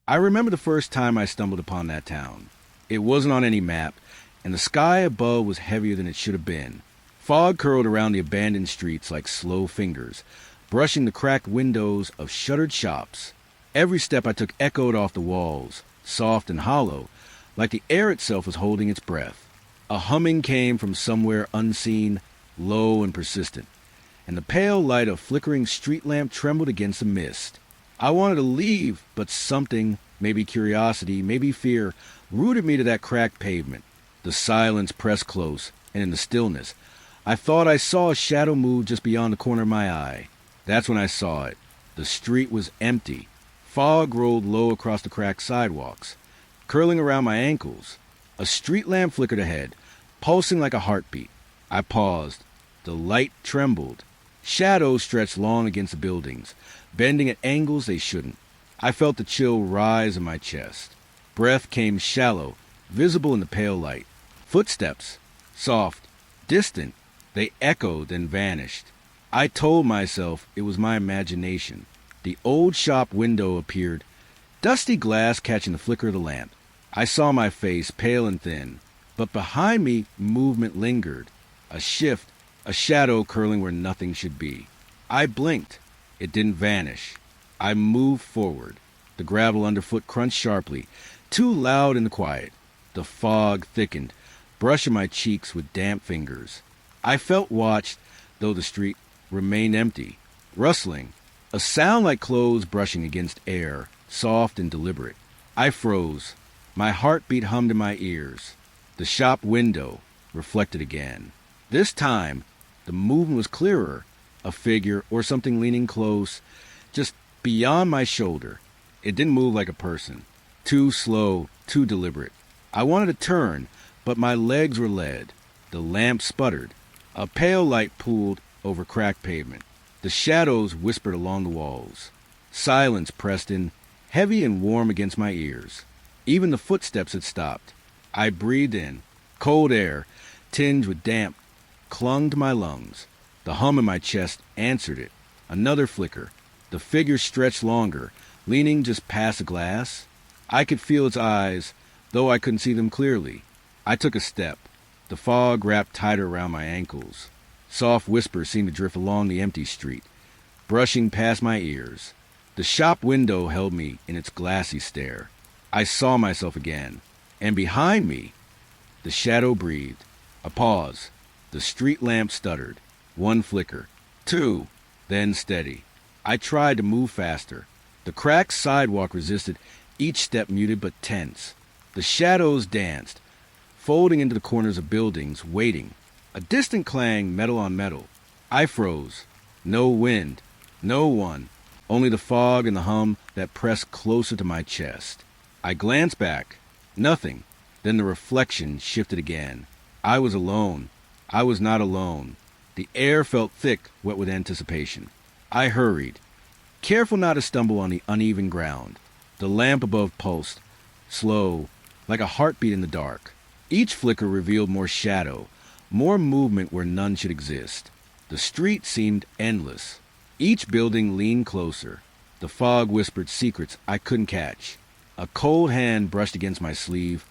I remember the first time I stumbled upon that town. It wasn't on any map, and the sky above was heavier than it should have been. Fog curled around the abandoned streets like slow fingers, brushing the cracked windows of shuttered shops. Every step I took echoed off the walls, soft and hollow, like the air itself was holding its breath. A humming came from somewhere unseen, low and persistent, and the pale light of flickering street lamp trembled against the mist. I wanted to leave, but something, maybe curiosity, maybe fear, rooted me to that cracked pavement. The silence pressed close, and in the stillness, I thought I saw a shadow move just beyond the corner of my eye. That's when I saw it. The street was empty. Fog rolled low across the cracked sidewalks, curling around my ankles. A street lamp flickered ahead, pulsing like a heartbeat. I paused. The light trembled. Shadows stretched long against the buildings, bending at angles they shouldn't. I felt the chill rise in my chest. Breath came shallow, visible in the pale light. Footsteps, soft, distant, they echoed and vanished. I told myself it was my imagination. The old shop window appeared, dusty glass catching the flicker of the lamp. I saw my face, pale and thin, but behind me movement lingered. A shift, a shadow curling where nothing should be. I blinked. It didn't vanish. I moved forward. The gravel underfoot crunched sharply, too loud in the quiet. The fog thickened, brushing my cheeks with damp fingers. I felt watched, though the street remained empty. Rustling, a sound like clothes brushing against air, soft and deliberate. I froze. My heartbeat hummed in my ears. The shop window reflected again. This time, the movement was clearer, a figure or something leaning close, just beyond my shoulder. It didn't move like a person. Too slow, too deliberate. I wanted to turn, but my legs were led. The lamp sputtered. A pale light pooled over cracked pavement. The shadows whispered along the walls. Silence pressed in, heavy and warm against my ears. Even the footsteps had stopped. I breathed in. Cold air, tinged with damp, clung to my lungs. The hum in my chest answered it. Another flicker. The figure stretched longer, leaning just past the glass. I could feel its eyes, though I couldn't see them clearly. I took a step. The fog wrapped tighter around my ankles. Soft whispers seemed to drift along the empty street, brushing past my ears. The shop window held me in its glassy stare. I saw myself again, and behind me, the shadow breathed. A pause. The street lamp stuttered. One flicker. Two. Then steady. I tried to move faster. The cracked sidewalk resisted, each step muted but tense. The shadows danced, folding into the corners of buildings, waiting. A distant clang, metal on metal. I froze. No wind. No one. Only the fog and the hum that pressed closer to my chest. I glanced back. Nothing. Then the reflection shifted again. I was alone. I was not alone. The air felt thick, wet with anticipation. I hurried, careful not to stumble on the uneven ground. The lamp above pulsed, slow, like a heartbeat in the dark. Each flicker revealed more shadow, more movement where none should exist. The street seemed endless. Each building leaned closer. The fog whispered secrets I couldn't catch. A cold hand brushed against my sleeve,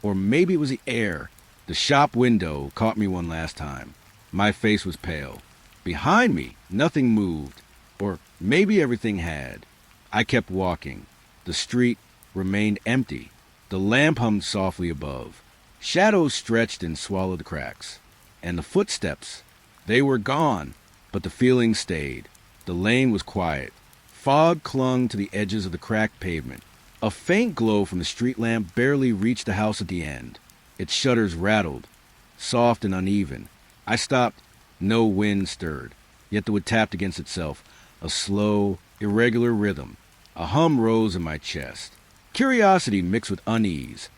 or maybe it was the air. The shop window caught me one last time. My face was pale. Behind me, nothing moved, or maybe everything had. I kept walking. The street remained empty. The lamp hummed softly above. Shadows stretched and swallowed the cracks. And the footsteps, they were gone, but the feeling stayed. The lane was quiet. Fog clung to the edges of the cracked pavement. A faint glow from the street lamp barely reached the house at the end. Its shutters rattled, soft and uneven. I stopped. No wind stirred, yet the wood tapped against itself, a slow, irregular rhythm. A hum rose in my chest. Curiosity mixed with unease,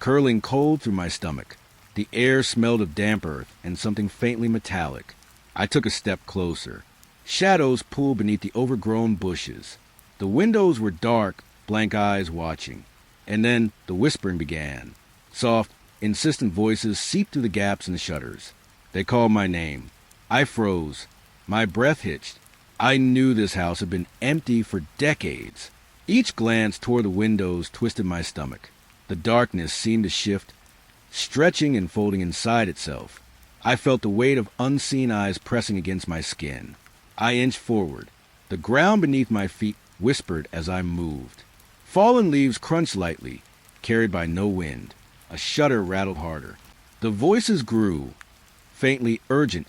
curling cold through my stomach. The air smelled of damp earth and something faintly metallic. I took a step closer. Shadows pooled beneath the overgrown bushes. The windows were dark, blank eyes watching. And then the whispering began. Soft, insistent voices seeped through the gaps in the shutters. They called my name. I froze. My breath hitched. I knew this house had been empty for decades. Each glance toward the windows twisted my stomach. The darkness seemed to shift, stretching and folding inside itself. I felt the weight of unseen eyes pressing against my skin. I inched forward. The ground beneath my feet whispered as I moved. Fallen leaves crunched lightly, carried by no wind. A shutter rattled harder. The voices grew, faintly urgent,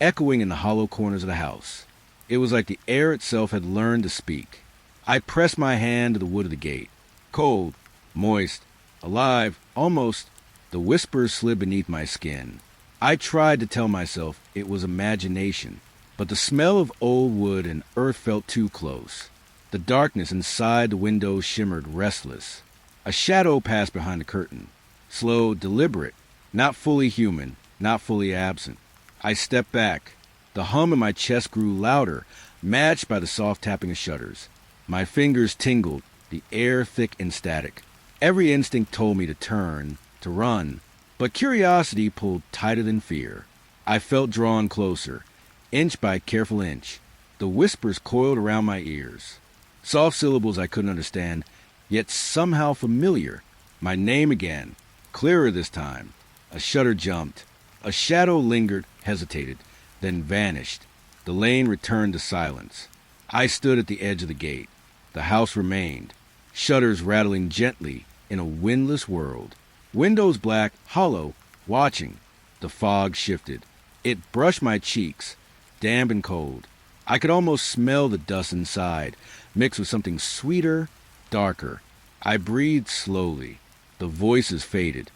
echoing in the hollow corners of the house. It was like the air itself had learned to speak. I pressed my hand to the wood of the gate. Cold, moist, alive, almost. The whispers slid beneath my skin. I tried to tell myself it was imagination, but the smell of old wood and earth felt too close. The darkness inside the window shimmered restless. A shadow passed behind the curtain. Slow, deliberate, not fully human, not fully absent. I stepped back. The hum in my chest grew louder, matched by the soft tapping of shutters. My fingers tingled, the air thick and static. Every instinct told me to turn, to run, but curiosity pulled tighter than fear. I felt drawn closer, inch by careful inch. The whispers coiled around my ears. Soft syllables I couldn't understand, yet somehow familiar. My name again, clearer this time. A shutter jumped. A shadow lingered, hesitated, then vanished. The lane returned to silence. I stood at the edge of the gate. The house remained, shutters rattling gently in a windless world. Windows black, hollow, watching. The fog shifted. It brushed my cheeks, damp and cold. I could almost smell the dust inside, mixed with something sweeter, darker. I breathed slowly. The voices faded,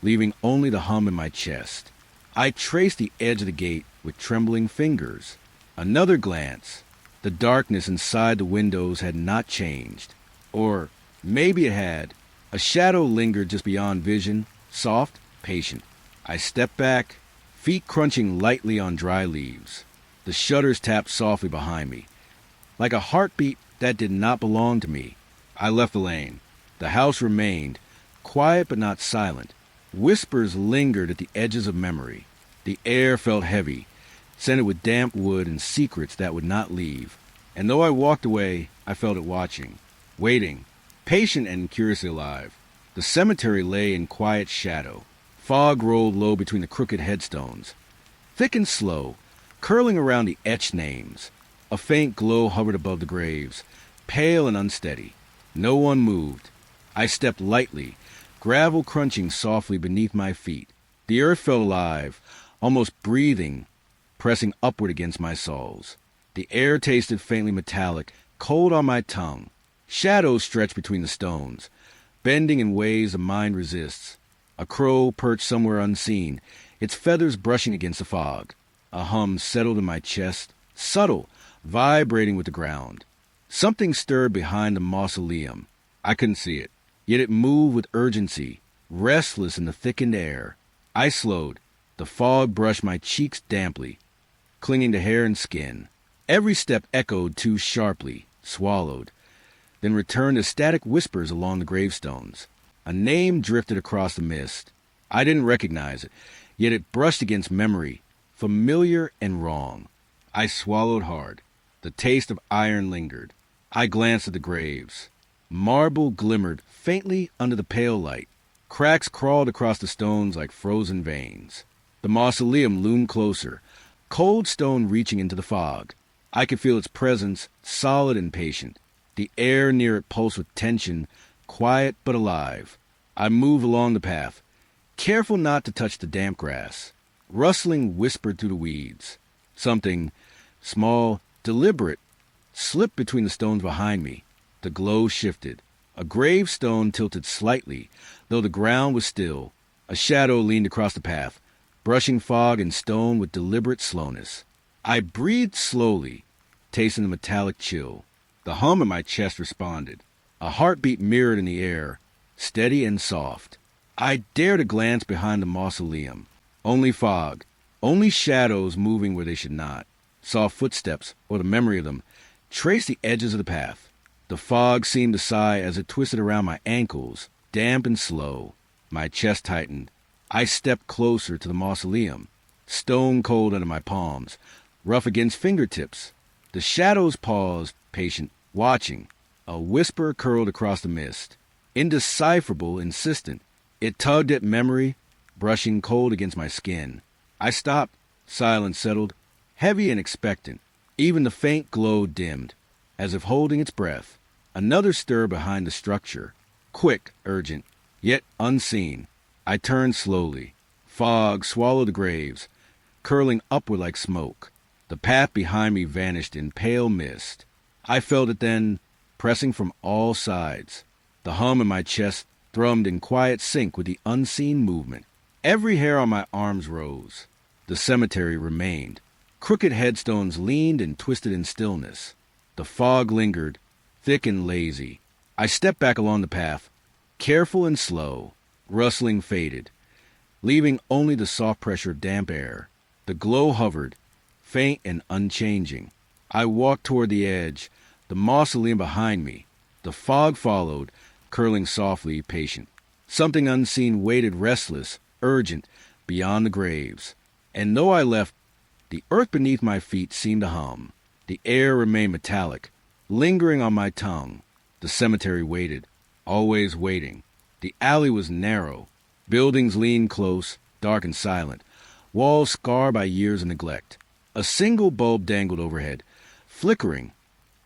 leaving only the hum in my chest. I traced the edge of the gate with trembling fingers. Another glance. The darkness inside the windows had not changed. Or maybe it had. A shadow lingered just beyond vision, soft, patient. I stepped back, feet crunching lightly on dry leaves. The shutters tapped softly behind me, like a heartbeat that did not belong to me. I left the lane. The house remained, quiet but not silent. Whispers lingered at the edges of memory. The air felt heavy, scented with damp wood and secrets that would not leave. And though I walked away, I felt it watching, waiting, patient and curiously alive. The cemetery lay in quiet shadow. Fog rolled low between the crooked headstones, thick and slow, curling around the etched names. A faint glow hovered above the graves, pale and unsteady. No one moved. I stepped lightly, gravel crunching softly beneath my feet. The earth felt alive, almost breathing, pressing upward against my soles. The air tasted faintly metallic, cold on my tongue. Shadows stretched between the stones, bending in ways the mind resists. A crow perched somewhere unseen, its feathers brushing against the fog. A hum settled in my chest, subtle, vibrating with the ground. Something stirred behind the mausoleum. I couldn't see it, yet it moved with urgency, restless in the thickened air. I slowed. The fog brushed my cheeks damply, clinging to hair and skin. Every step echoed too sharply, swallowed, then returned to static whispers along the gravestones. A name drifted across the mist. I didn't recognize it, yet it brushed against memory, familiar and wrong. I swallowed hard. The taste of iron lingered. I glanced at the graves. Marble glimmered faintly under the pale light. Cracks crawled across the stones like frozen veins. The mausoleum loomed closer, cold stone reaching into the fog. I could feel its presence, solid and patient. The air near it pulsed with tension, quiet but alive. I moved along the path, careful not to touch the damp grass. Rustling whispered through the weeds. Something, small, deliberate, slipped between the stones behind me. The glow shifted. A gravestone tilted slightly, though the ground was still. A shadow leaned across the path, brushing fog and stone with deliberate slowness. I breathed slowly, tasting the metallic chill. The hum in my chest responded. A heartbeat mirrored in the air, steady and soft. I dared a glance behind the mausoleum. Only fog, only shadows moving where they should not. Saw footsteps, or the memory of them, trace the edges of the path. The fog seemed to sigh as it twisted around my ankles, damp and slow. My chest tightened. I stepped closer to the mausoleum, stone cold under my palms, rough against fingertips. The shadows paused, patient, watching. A whisper curled across the mist. Indecipherable, insistent. It tugged at memory, brushing cold against my skin. I stopped. Silence settled, heavy and expectant. Even the faint glow dimmed, as if holding its breath. Another stir behind the structure. Quick, urgent, yet unseen. I turned slowly. Fog swallowed the graves, curling upward like smoke. The path behind me vanished in pale mist. I felt it then, pressing from all sides. The hum in my chest thrummed in quiet sync with the unseen movement. Every hair on my arms rose. The cemetery remained. Crooked headstones leaned and twisted in stillness. The fog lingered, thick and lazy. I stepped back along the path, careful and slow. Rustling faded, leaving only the soft pressure of damp air. The glow hovered, faint and unchanging. I walked toward the edge, the mausoleum behind me. The fog followed, curling softly, patient. Something unseen waited restless, urgent, beyond the graves. And though I left, the earth beneath my feet seemed to hum. The air remained metallic, lingering on my tongue. The cemetery waited, always waiting. The alley was narrow. Buildings leaned close, dark and silent, walls scarred by years of neglect. A single bulb dangled overhead, flickering,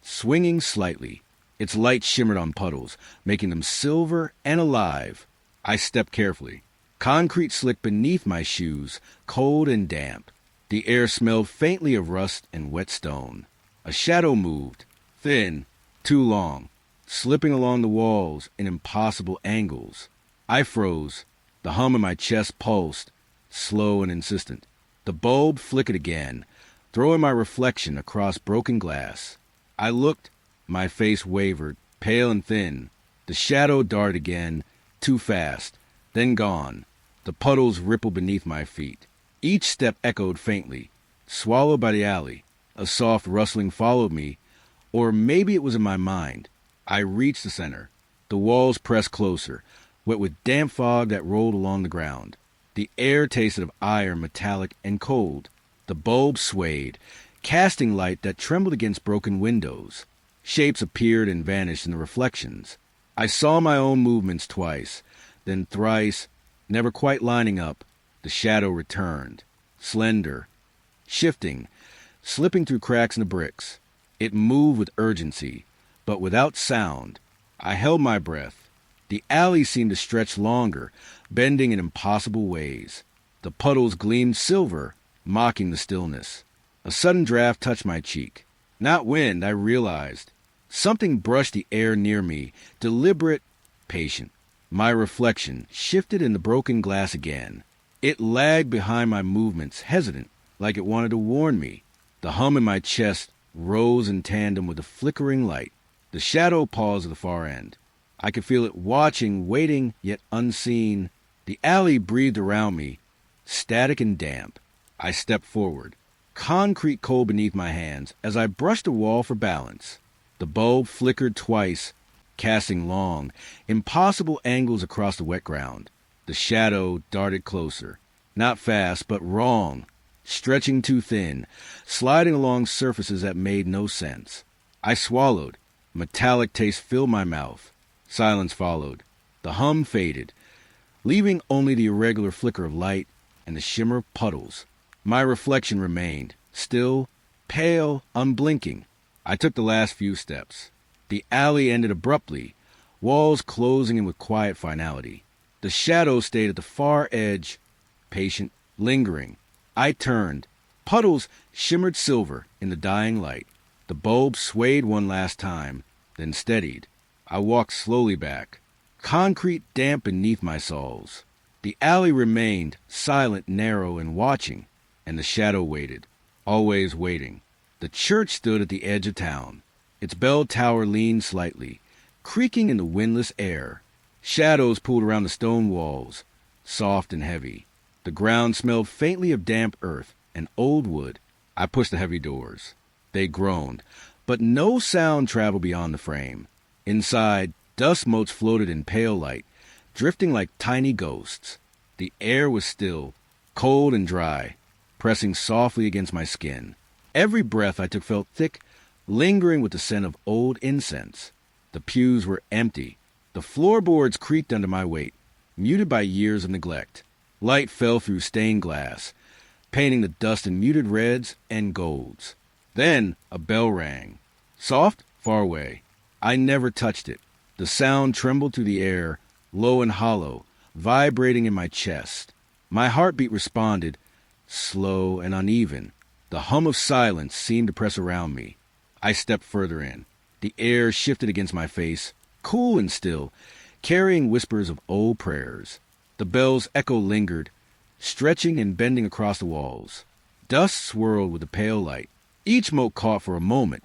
swinging slightly. Its light shimmered on puddles, making them silver and alive. I stepped carefully. Concrete slicked beneath my shoes, cold and damp. The air smelled faintly of rust and wet stone. A shadow moved, thin, too long, slipping along the walls in impossible angles. I froze. The hum in my chest pulsed, slow and insistent. The bulb flickered again, throwing my reflection across broken glass. I looked. My face wavered, pale and thin. The shadow darted again, too fast, then gone. The puddles rippled beneath my feet. Each step echoed faintly, swallowed by the alley. A soft rustling followed me, or maybe it was in my mind. I reached the center. The walls pressed closer, wet with damp fog that rolled along the ground. The air tasted of iron, metallic, and cold. The bulb swayed, casting light that trembled against broken windows. Shapes appeared and vanished in the reflections. I saw my own movements twice, then thrice, never quite lining up. The shadow returned, slender, shifting, slipping through cracks in the bricks. It moved with urgency, but without sound. I held my breath. The alley seemed to stretch longer, bending in impossible ways. The puddles gleamed silver, mocking the stillness. A sudden draft touched my cheek. Not wind, I realized. Something brushed the air near me, deliberate, patient. My reflection shifted in the broken glass again. It lagged behind my movements, hesitant, like it wanted to warn me. The hum in my chest rose in tandem with the flickering light. The shadow paused at the far end. I could feel it watching, waiting, yet unseen. The alley breathed around me, static and damp. I stepped forward, concrete cold beneath my hands, as I brushed the wall for balance. The bulb flickered twice, casting long, impossible angles across the wet ground. The shadow darted closer, not fast, but wrong, stretching too thin, sliding along surfaces that made no sense. I swallowed. Metallic taste filled my mouth. Silence followed. The hum faded, leaving only the irregular flicker of light and the shimmer of puddles. My reflection remained, still, pale, unblinking. I took the last few steps. The alley ended abruptly, walls closing in with quiet finality. The shadow stayed at the far edge, patient, lingering. I turned. Puddles shimmered silver in the dying light. The bulb swayed one last time, then steadied. I walked slowly back, concrete damp beneath my soles. The alley remained, silent, narrow, and watching, and the shadow waited, always waiting. The church stood at the edge of town. Its bell tower leaned slightly, creaking in the windless air. Shadows pulled around the stone walls, soft and heavy. The ground smelled faintly of damp earth and old wood. I pushed the heavy doors. They groaned, but no sound traveled beyond the frame. Inside, dust motes floated in pale light, drifting like tiny ghosts. The air was still, cold and dry, pressing softly against my skin. Every breath I took felt thick, lingering with the scent of old incense. The pews were empty. The floorboards creaked under my weight, muted by years of neglect. Light fell through stained glass, painting the dust in muted reds and golds. Then a bell rang. Soft, far away. I never touched it. The sound trembled through the air, low and hollow, vibrating in my chest. My heartbeat responded, slow and uneven. The hum of silence seemed to press around me. I stepped further in. The air shifted against my face, cool and still, carrying whispers of old prayers. The bell's echo lingered, stretching and bending across the walls. Dust swirled with the pale light. Each mote caught for a moment,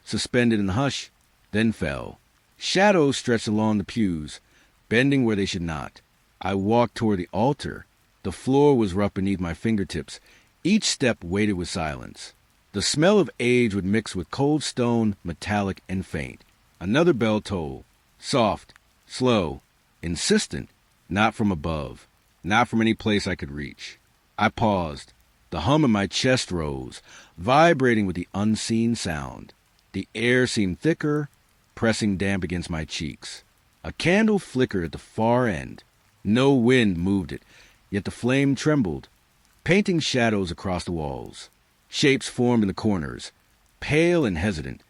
suspended in the hush, then fell. Shadows stretched along the pews, bending where they should not. I walked toward the altar. The floor was rough beneath my fingertips. Each step weighted with silence. The smell of age would mix with cold stone, metallic and faint. Another bell tolled. Soft, slow, insistent, not from above, not from any place I could reach. I paused. The hum in my chest rose, vibrating with the unseen sound. The air seemed thicker, pressing damp against my cheeks. A candle flickered at the far end. No wind moved it, yet the flame trembled, painting shadows across the walls. Shapes formed in the corners, pale and hesitant,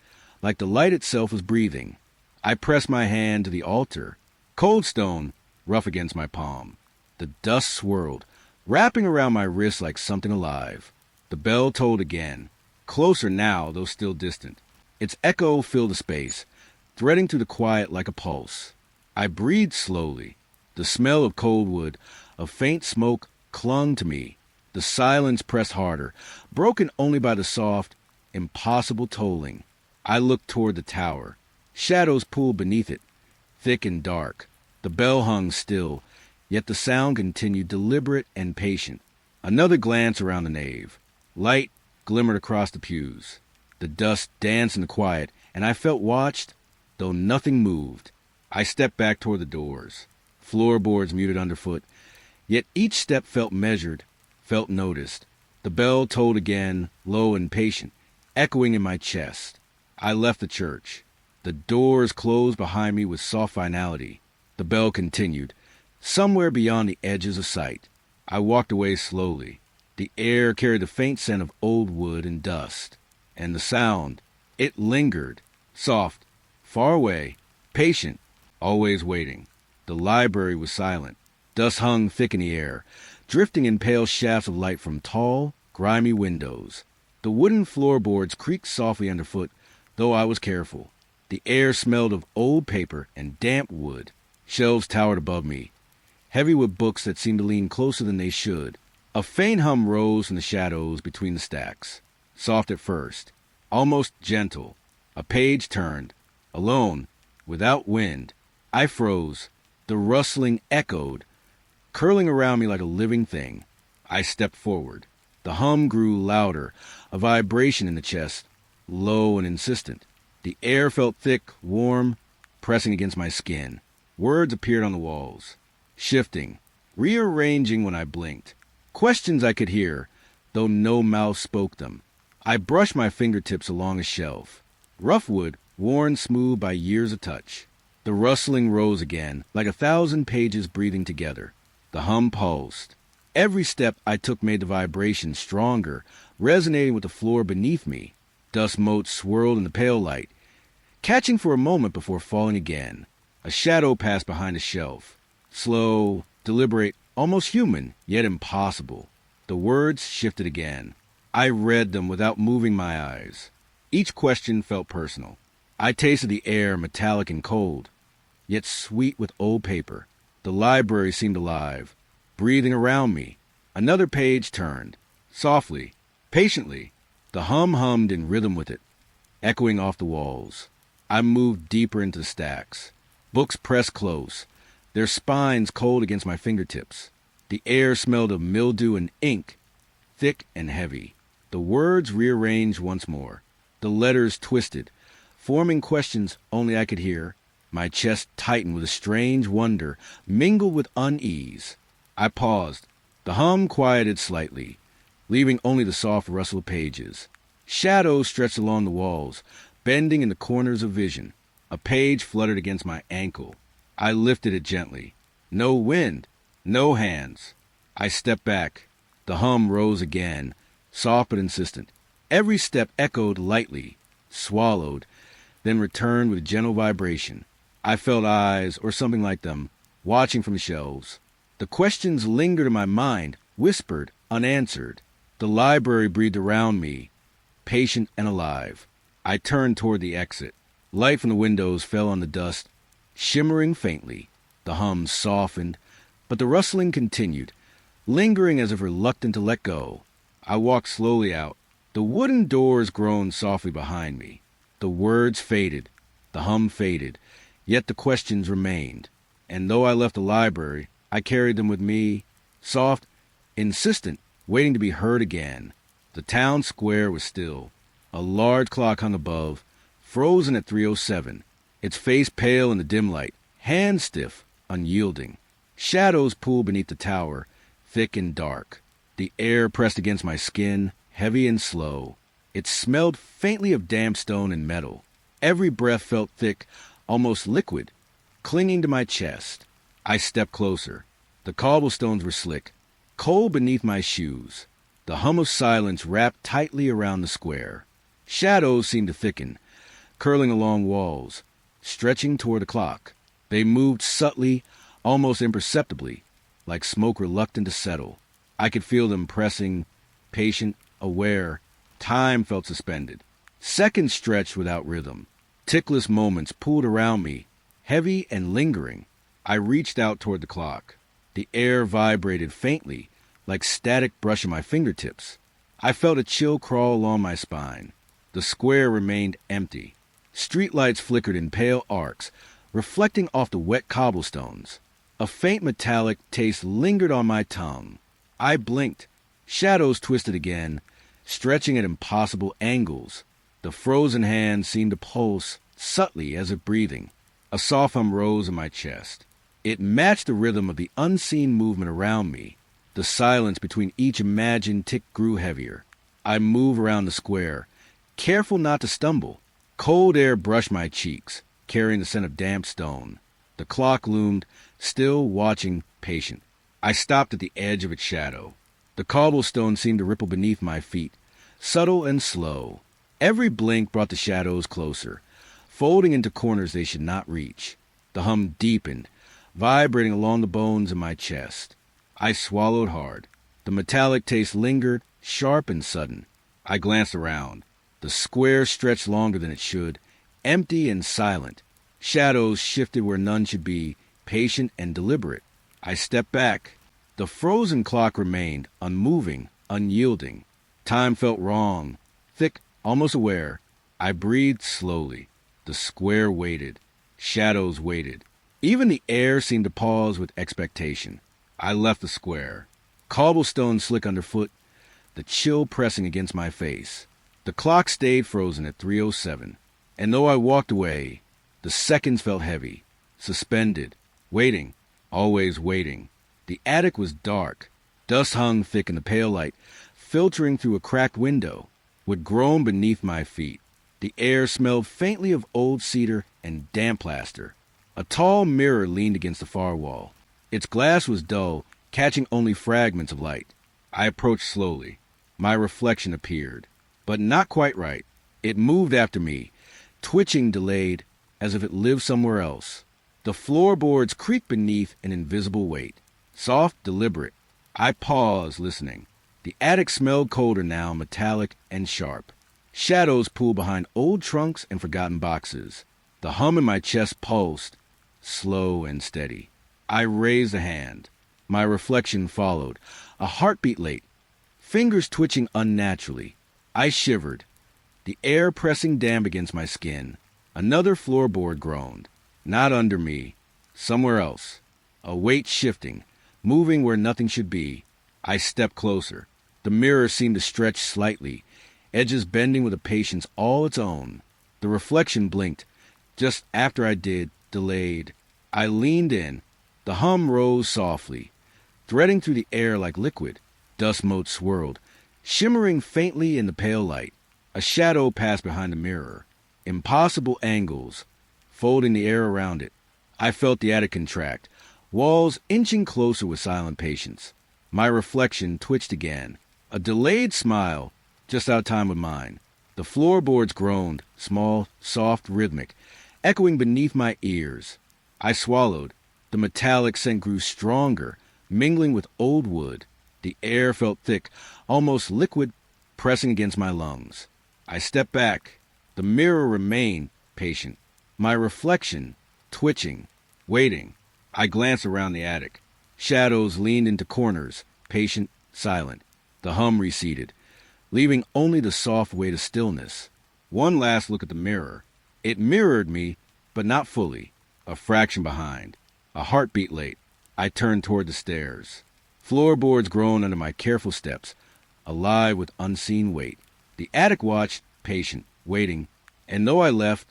like the light itself was breathing. I pressed my hand to the altar, cold stone rough against my palm. The dust swirled, wrapping around my wrist like something alive. The bell tolled again, closer now, though still distant. Its echo filled the space, threading through the quiet like a pulse. I breathed slowly. The smell of cold wood, of faint smoke, clung to me. The silence pressed harder, broken only by the soft, impossible tolling. I looked toward the tower. Shadows pooled beneath it, thick and dark. The bell hung still, yet the sound continued deliberate and patient. Another glance around the nave. Light glimmered across the pews. The dust danced in the quiet, and I felt watched, though nothing moved. I stepped back toward the doors. Floorboards muted underfoot, yet each step felt measured, felt noticed. The bell tolled again, low and patient, echoing in my chest. I left the church. The doors closed behind me with soft finality. The bell continued, somewhere beyond the edges of sight. I walked away slowly. The air carried the faint scent of old wood and dust. And the sound, it lingered, soft, far away, patient, always waiting. The library was silent. Dust hung thick in the air, drifting in pale shafts of light from tall, grimy windows. The wooden floorboards creaked softly underfoot, though I was careful. The air smelled of old paper and damp wood. Shelves towered above me, heavy with books that seemed to lean closer than they should. A faint hum rose from the shadows between the stacks, soft at first, almost gentle. A page turned, alone, without wind. I froze. The rustling echoed, curling around me like a living thing. I stepped forward. The hum grew louder, a vibration in the chest, low and insistent. The air felt thick, warm, pressing against my skin. Words appeared on the walls, shifting, rearranging when I blinked. Questions I could hear, though no mouth spoke them. I brushed my fingertips along a shelf. Rough wood, worn smooth by years of touch. The rustling rose again, like 1,000 pages breathing together. The hum pulsed. Every step I took made the vibration stronger, resonating with the floor beneath me. Dust motes swirled in the pale light, catching for a moment before falling again. A shadow passed behind a shelf. Slow, deliberate, almost human, yet impossible. The words shifted again. I read them without moving my eyes. Each question felt personal. I tasted the air, metallic and cold, yet sweet with old paper. The library seemed alive, breathing around me. Another page turned, softly, patiently. The hum hummed in rhythm with it, echoing off the walls. I moved deeper into the stacks. Books pressed close, their spines cold against my fingertips. The air smelled of mildew and ink, thick and heavy. The words rearranged once more. The letters twisted, forming questions only I could hear. My chest tightened with a strange wonder, mingled with unease. I paused. The hum quieted slightly, leaving only the soft rustle of pages. Shadows stretched along the walls, bending in the corners of vision. A page fluttered against my ankle. I lifted it gently. No wind, no hands. I stepped back. The hum rose again, soft but insistent. Every step echoed lightly, swallowed, then returned with gentle vibration. I felt eyes, or something like them, watching from the shelves. The questions lingered in my mind, whispered, unanswered. The library breathed around me, patient and alive. I turned toward the exit. Light from the windows fell on the dust, shimmering faintly. The hum softened, but the rustling continued, lingering as if reluctant to let go. I walked slowly out. The wooden doors groaned softly behind me. The words faded. The hum faded. Yet the questions remained. And though I left the library, I carried them with me, soft, insistent, waiting to be heard again. The town square was still. A large clock hung above, frozen at 3:07, its face pale in the dim light, hand stiff, unyielding. Shadows pooled beneath the tower, thick and dark. The air pressed against my skin, heavy and slow. It smelled faintly of damp stone and metal. Every breath felt thick, almost liquid, clinging to my chest. I stepped closer. The cobblestones were slick, cold beneath my shoes. The hum of silence wrapped tightly around the square. Shadows seemed to thicken, curling along walls, stretching toward the clock. They moved subtly, almost imperceptibly, like smoke reluctant to settle. I could feel them pressing, patient, aware. Time felt suspended. Seconds stretched without rhythm. Tickless moments pooled around me, heavy and lingering. I reached out toward the clock. The air vibrated faintly, like static brushing my fingertips. I felt a chill crawl along my spine. The square remained empty. Streetlights flickered in pale arcs, reflecting off the wet cobblestones. A faint metallic taste lingered on my tongue. I blinked. Shadows twisted again, stretching at impossible angles. The frozen hand seemed to pulse, subtly as if breathing. A soft hum rose in my chest. It matched the rhythm of the unseen movement around me. The silence between each imagined tick grew heavier. I moved around the square, careful not to stumble. Cold air brushed my cheeks, carrying the scent of damp stone. The clock loomed, still watching, patient. I stopped at the edge of its shadow. The cobblestone seemed to ripple beneath my feet, subtle and slow. Every blink brought the shadows closer, folding into corners they should not reach. The hum deepened, vibrating along the bones in my chest. I swallowed hard. The metallic taste lingered, sharp and sudden. I glanced around. The square stretched longer than it should, empty and silent. Shadows shifted where none should be, patient and deliberate. I stepped back. The frozen clock remained, unmoving, unyielding. Time felt wrong, thick, almost aware. I breathed slowly. The square waited. Shadows waited. Even the air seemed to pause with expectation. I left the square. Cobblestones slick underfoot, the chill pressing against my face. The clock stayed frozen at 3:07, and though I walked away, the seconds felt heavy, suspended, waiting, always waiting. The attic was dark. Dust hung thick in the pale light, filtering through a cracked window, would groan beneath my feet. The air smelled faintly of old cedar and damp plaster. A tall mirror leaned against the far wall. Its glass was dull, catching only fragments of light. I approached slowly. My reflection appeared, but not quite right. It moved after me, twitching delayed, as if it lived somewhere else. The floorboards creaked beneath an invisible weight. Soft, deliberate. I paused, listening. The attic smelled colder now, metallic and sharp. Shadows pooled behind old trunks and forgotten boxes. The hum in my chest pulsed, slow and steady. I raised a hand. My reflection followed, a heartbeat late, fingers twitching unnaturally. I shivered, the air pressing damp against my skin. Another floorboard groaned, not under me, somewhere else. A weight shifting, moving where nothing should be. I stepped closer. The mirror seemed to stretch slightly, edges bending with a patience all its own. The reflection blinked. Just after I did, delayed. I leaned in. The hum rose softly, threading through the air like liquid. Dust motes swirled, shimmering faintly in the pale light. A shadow passed behind the mirror. Impossible angles, folding the air around it. I felt the attic contract, walls inching closer with silent patience. My reflection twitched again, a delayed smile, just out of time with mine. The floorboards groaned, small, soft, rhythmic, echoing beneath my ears. I swallowed. The metallic scent grew stronger, mingling with old wood. The air felt thick, almost liquid, pressing against my lungs. I stepped back. The mirror remained patient. My reflection twitching, waiting. I glanced around the attic. Shadows leaned into corners, patient, silent. The hum receded, leaving only the soft weight of stillness. One last look at the mirror. It mirrored me, but not fully. A fraction behind. A heartbeat late. I turned toward the stairs. Floorboards groaned under my careful steps, alive with unseen weight. The attic watched, patient, waiting, and though I left,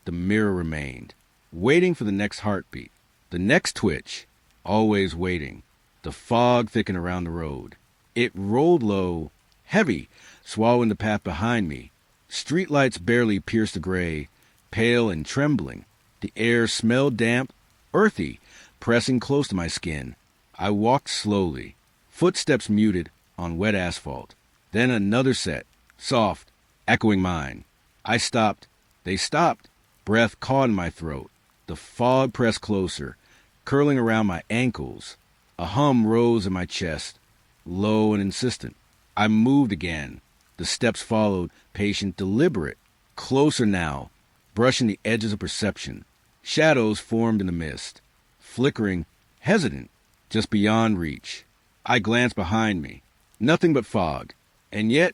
the mirror remained, waiting for the next heartbeat, the next twitch, always waiting. The fog thickened around the road. It rolled low, heavy, swallowing the path behind me. Streetlights barely pierced the gray, pale and trembling. The air smelled damp, earthy, pressing close to my skin. I walked slowly, footsteps muted on wet asphalt. Then another set, soft, echoing mine. I stopped. They stopped. Breath caught in my throat. The fog pressed closer, curling around my ankles. A hum rose in my chest, low and insistent. I moved again. The steps followed, patient, deliberate. Closer now, brushing the edges of perception. Shadows formed in the mist, flickering, hesitant, just beyond reach. I glanced behind me. Nothing but fog. And yet,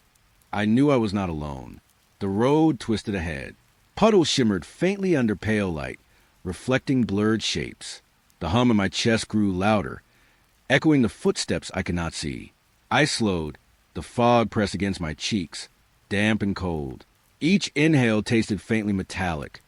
I knew I was not alone. The road twisted ahead. Puddles shimmered faintly under pale light, reflecting blurred shapes. The hum in my chest grew louder, echoing the footsteps I could not see. I slowed. The fog pressed against my cheeks, damp and cold. Each inhale tasted faintly metallic,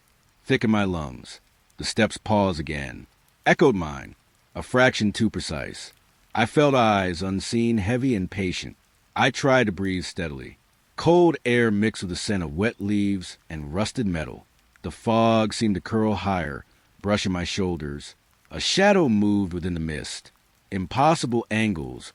thick in my lungs. The steps paused again, echoed mine, a fraction too precise. I felt eyes, unseen, heavy and patient. I tried to breathe steadily. Cold air mixed with the scent of wet leaves and rusted metal. The fog seemed to curl higher, brushing my shoulders. A shadow moved within the mist. Impossible angles,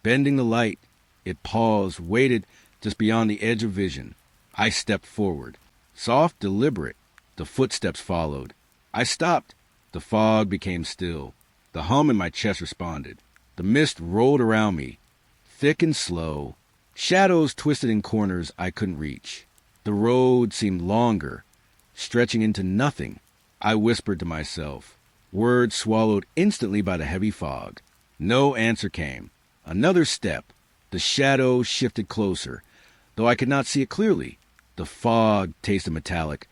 bending the light. It paused, waited just beyond the edge of vision. I stepped forward. Soft, deliberate. The footsteps followed. I stopped. The fog became still. The hum in my chest responded. The mist rolled around me, thick and slow. Shadows twisted in corners I couldn't reach. The road seemed longer, stretching into nothing. I whispered to myself, words swallowed instantly by the heavy fog. No answer came. Another step. The shadow shifted closer, though I could not see it clearly. The fog tasted metallic,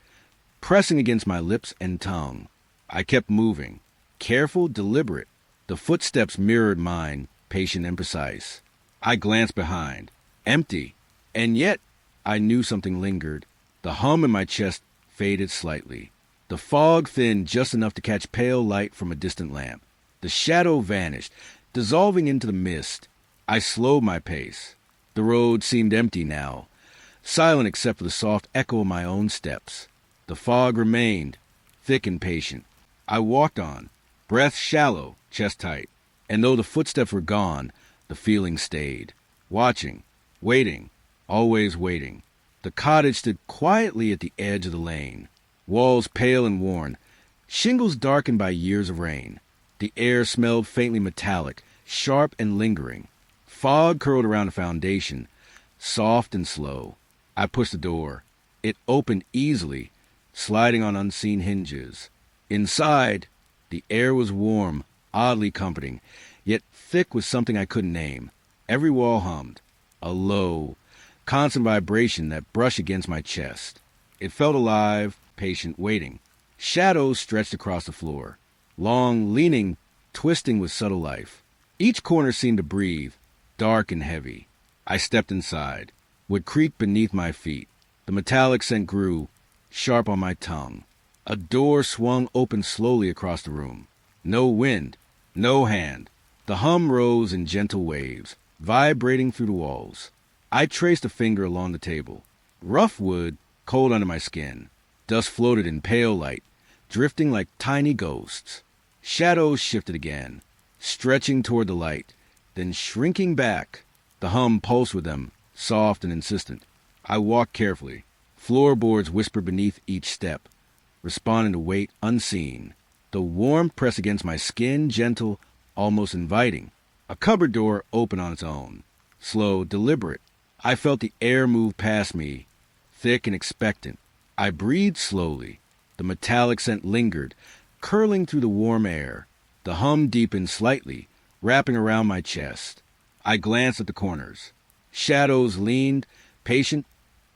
pressing against my lips and tongue. I kept moving, careful, deliberate. The footsteps mirrored mine, patient and precise. I glanced behind. Empty. And yet, I knew something lingered. The hum in my chest faded slightly. The fog thinned just enough to catch pale light from a distant lamp. The shadow vanished, dissolving into the mist. I slowed my pace. The road seemed empty now, silent except for the soft echo of my own steps. The fog remained, thick and patient. I walked on, breath shallow, chest tight. And though the footsteps were gone, the feeling stayed. Watching, waiting, always waiting. The cottage stood quietly at the edge of the lane, walls pale and worn, shingles darkened by years of rain. The air smelled faintly metallic, sharp and lingering. Fog curled around the foundation, soft and slow. I pushed the door. It opened easily, sliding on unseen hinges. Inside, the air was warm, oddly comforting, yet thick with something I couldn't name. Every wall hummed, a low, constant vibration that brushed against my chest. It felt alive, patient, waiting. Shadows stretched across the floor, long, leaning, twisting with subtle life. Each corner seemed to breathe, dark and heavy. I stepped inside, would creak beneath my feet. The metallic scent grew, sharp on my tongue. A door swung open slowly across the room. No wind, no hand. The hum rose in gentle waves, vibrating through the walls. I traced a finger along the table. Rough wood, cold under my skin. Dust floated in pale light, drifting like tiny ghosts. Shadows shifted again, stretching toward the light, then shrinking back. The hum pulsed with them, soft and insistent. I walked carefully. Floorboards whispered beneath each step, responding to weight unseen. The warmth pressed against my skin, gentle, almost inviting. A cupboard door opened on its own, slow, deliberate. I felt the air move past me, thick and expectant. I breathed slowly. The metallic scent lingered, curling through the warm air. The hum deepened slightly, wrapping around my chest. I glanced at the corners. Shadows leaned, patient,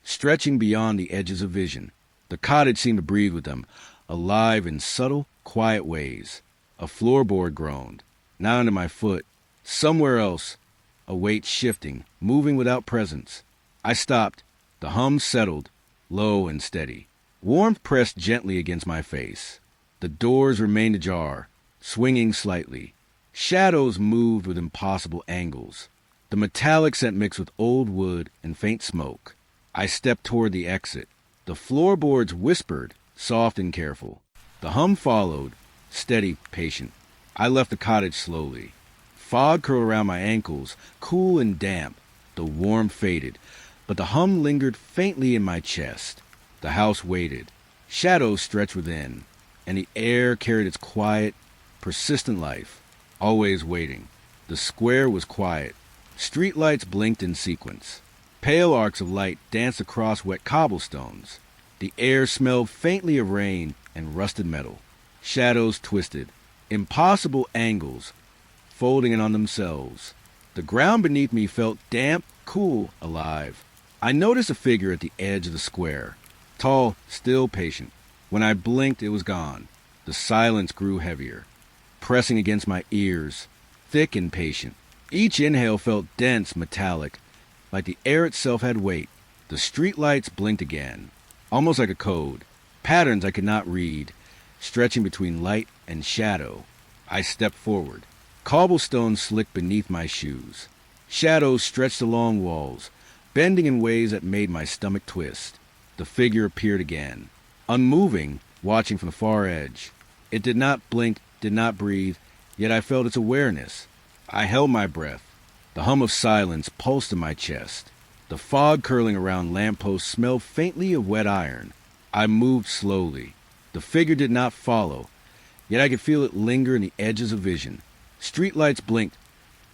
stretching beyond the edges of vision. The cottage seemed to breathe with them, alive in subtle, quiet ways. A floorboard groaned, now under my foot. Somewhere else, a weight shifting, moving without presence. I stopped. The hum settled, low and steady. Warmth pressed gently against my face. The doors remained ajar, swinging slightly. Shadows moved with impossible angles. The metallic scent mixed with old wood and faint smoke. I stepped toward the exit. The floorboards whispered, soft and careful. The hum followed, steady, patient. I left the cottage slowly. Fog curled around my ankles, cool and damp. The warmth faded, but the hum lingered faintly in my chest. The house waited. Shadows stretched within, and the air carried its quiet, persistent life, always waiting. The square was quiet. Streetlights blinked in sequence. Pale arcs of light danced across wet cobblestones. The air smelled faintly of rain and rusted metal. Shadows twisted, impossible angles, folding in on themselves. The ground beneath me felt damp, cool, alive. I noticed a figure at the edge of the square, tall, still patient. When I blinked, it was gone. The silence grew heavier, pressing against my ears, thick and patient. Each inhale felt dense, metallic, like the air itself had weight. The streetlights blinked again, almost like a code, patterns I could not read, stretching between light and shadow. I stepped forward. Cobblestones slicked beneath my shoes. Shadows stretched along walls, bending in ways that made my stomach twist. The figure appeared again, unmoving, watching from the far edge. It did not blink, did not breathe, yet I felt its awareness. I held my breath. The hum of silence pulsed in my chest. The fog curling around lampposts smelled faintly of wet iron. I moved slowly. The figure did not follow, yet I could feel it linger in the edges of vision. Streetlights blinked,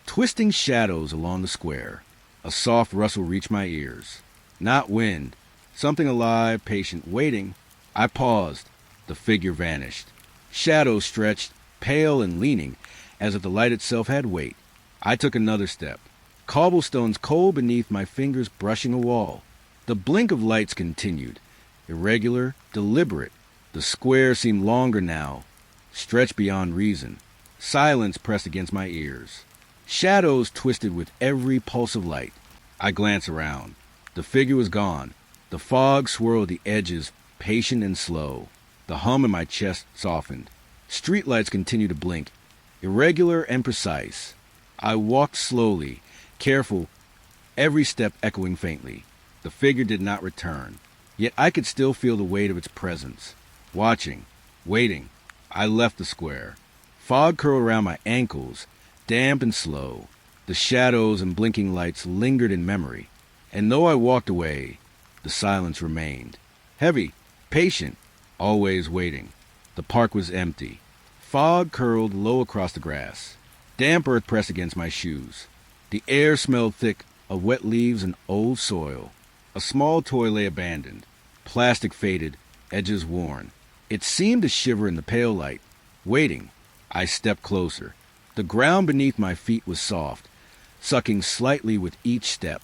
twisting shadows along the square. A soft rustle reached my ears. Not wind. Something alive, patient, waiting. I paused. The figure vanished. Shadows stretched, pale and leaning, as if the light itself had weight. I took another step. Cobblestones cold beneath my fingers brushing a wall. The blink of lights continued, irregular, deliberate. The square seemed longer now, stretched beyond reason. Silence pressed against my ears. Shadows twisted with every pulse of light. I glanced around. The figure was gone. The fog swirled the edges, patient and slow. The hum in my chest softened. Streetlights continued to blink, irregular and precise. I walked slowly, careful, every step echoing faintly. The figure did not return, yet I could still feel the weight of its presence. Watching, waiting, I left the square. Fog curled around my ankles, damp and slow. The shadows and blinking lights lingered in memory, and though I walked away, the silence remained. Heavy, patient, always waiting. The park was empty. Fog curled low across the grass. Damp earth pressed against my shoes. The air smelled thick of wet leaves and old soil. A small toy lay abandoned, plastic faded, edges worn. It seemed to shiver in the pale light, waiting. I stepped closer. The ground beneath my feet was soft, sucking slightly with each step.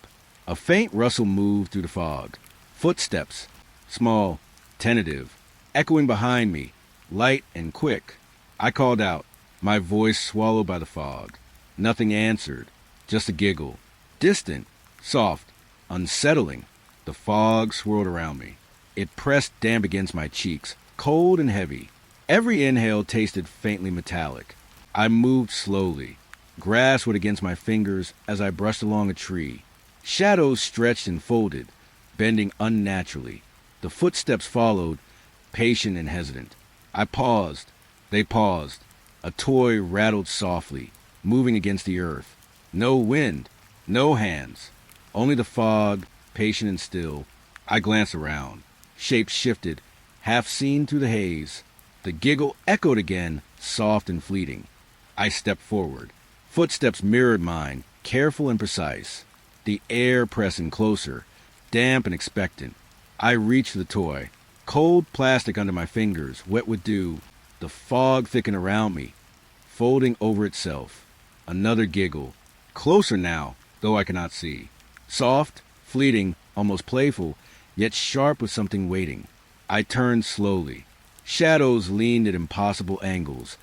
A faint rustle moved through the fog. Footsteps, small, tentative, echoing behind me, light and quick. I called out, my voice swallowed by the fog. Nothing answered, just a giggle. Distant, soft, unsettling. The fog swirled around me. It pressed damp against my cheeks, cold and heavy. Every inhale tasted faintly metallic. I moved slowly. Grass wet against my fingers as I brushed along a tree. Shadows stretched and folded, bending unnaturally. The footsteps followed, patient and hesitant. I paused. They paused. A toy rattled softly, moving against the earth. No wind, no hands, only the fog, patient and still. I glanced around. Shapes shifted, half seen through the haze. The giggle echoed again, soft and fleeting. I stepped forward. Footsteps mirrored mine, careful and precise. The air pressing closer, damp and expectant. I reached for the toy. Cold plastic under my fingers, wet with dew. The fog thickened around me, folding over itself. Another giggle. Closer now, though I cannot see. Soft, fleeting, almost playful, yet sharp with something waiting. I turned slowly. Shadows leaned at impossible angles,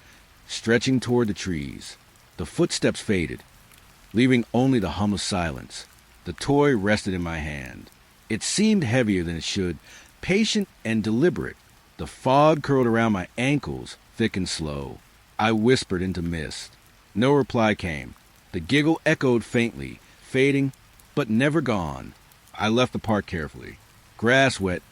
stretching toward the trees. The footsteps faded, leaving only the hum of silence. The toy rested in my hand. It seemed heavier than it should, patient and deliberate. The fog curled around my ankles, thick and slow. I whispered into mist. No reply came. The giggle echoed faintly, fading, but never gone. I left the park carefully. Grass wet,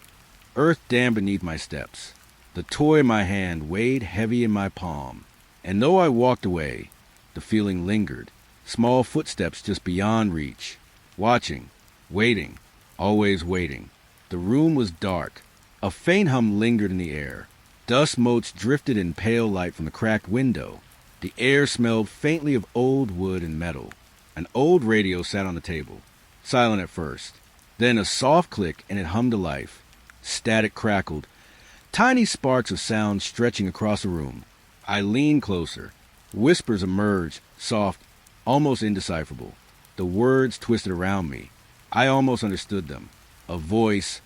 earth damp beneath my steps. The toy in my hand weighed heavy in my palm. And though I walked away, the feeling lingered. Small footsteps just beyond reach. Watching, waiting, always waiting. The room was dark. A faint hum lingered in the air. Dust motes drifted in pale light from the cracked window. The air smelled faintly of old wood and metal. An old radio sat on the table, silent at first. Then a soft click and it hummed to life. Static crackled, tiny sparks of sound stretching across the room. I leaned closer. Whispers emerged, soft, almost indecipherable. The words twisted around me. I almost understood them. A voice,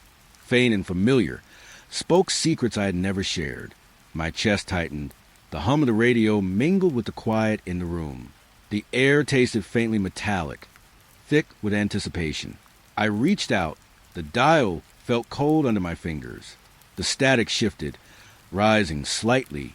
faint and familiar, spoke secrets I had never shared. My chest tightened. The hum of the radio mingled with the quiet in the room. The air tasted faintly metallic, thick with anticipation. I reached out. The dial felt cold under my fingers. The static shifted, rising slightly,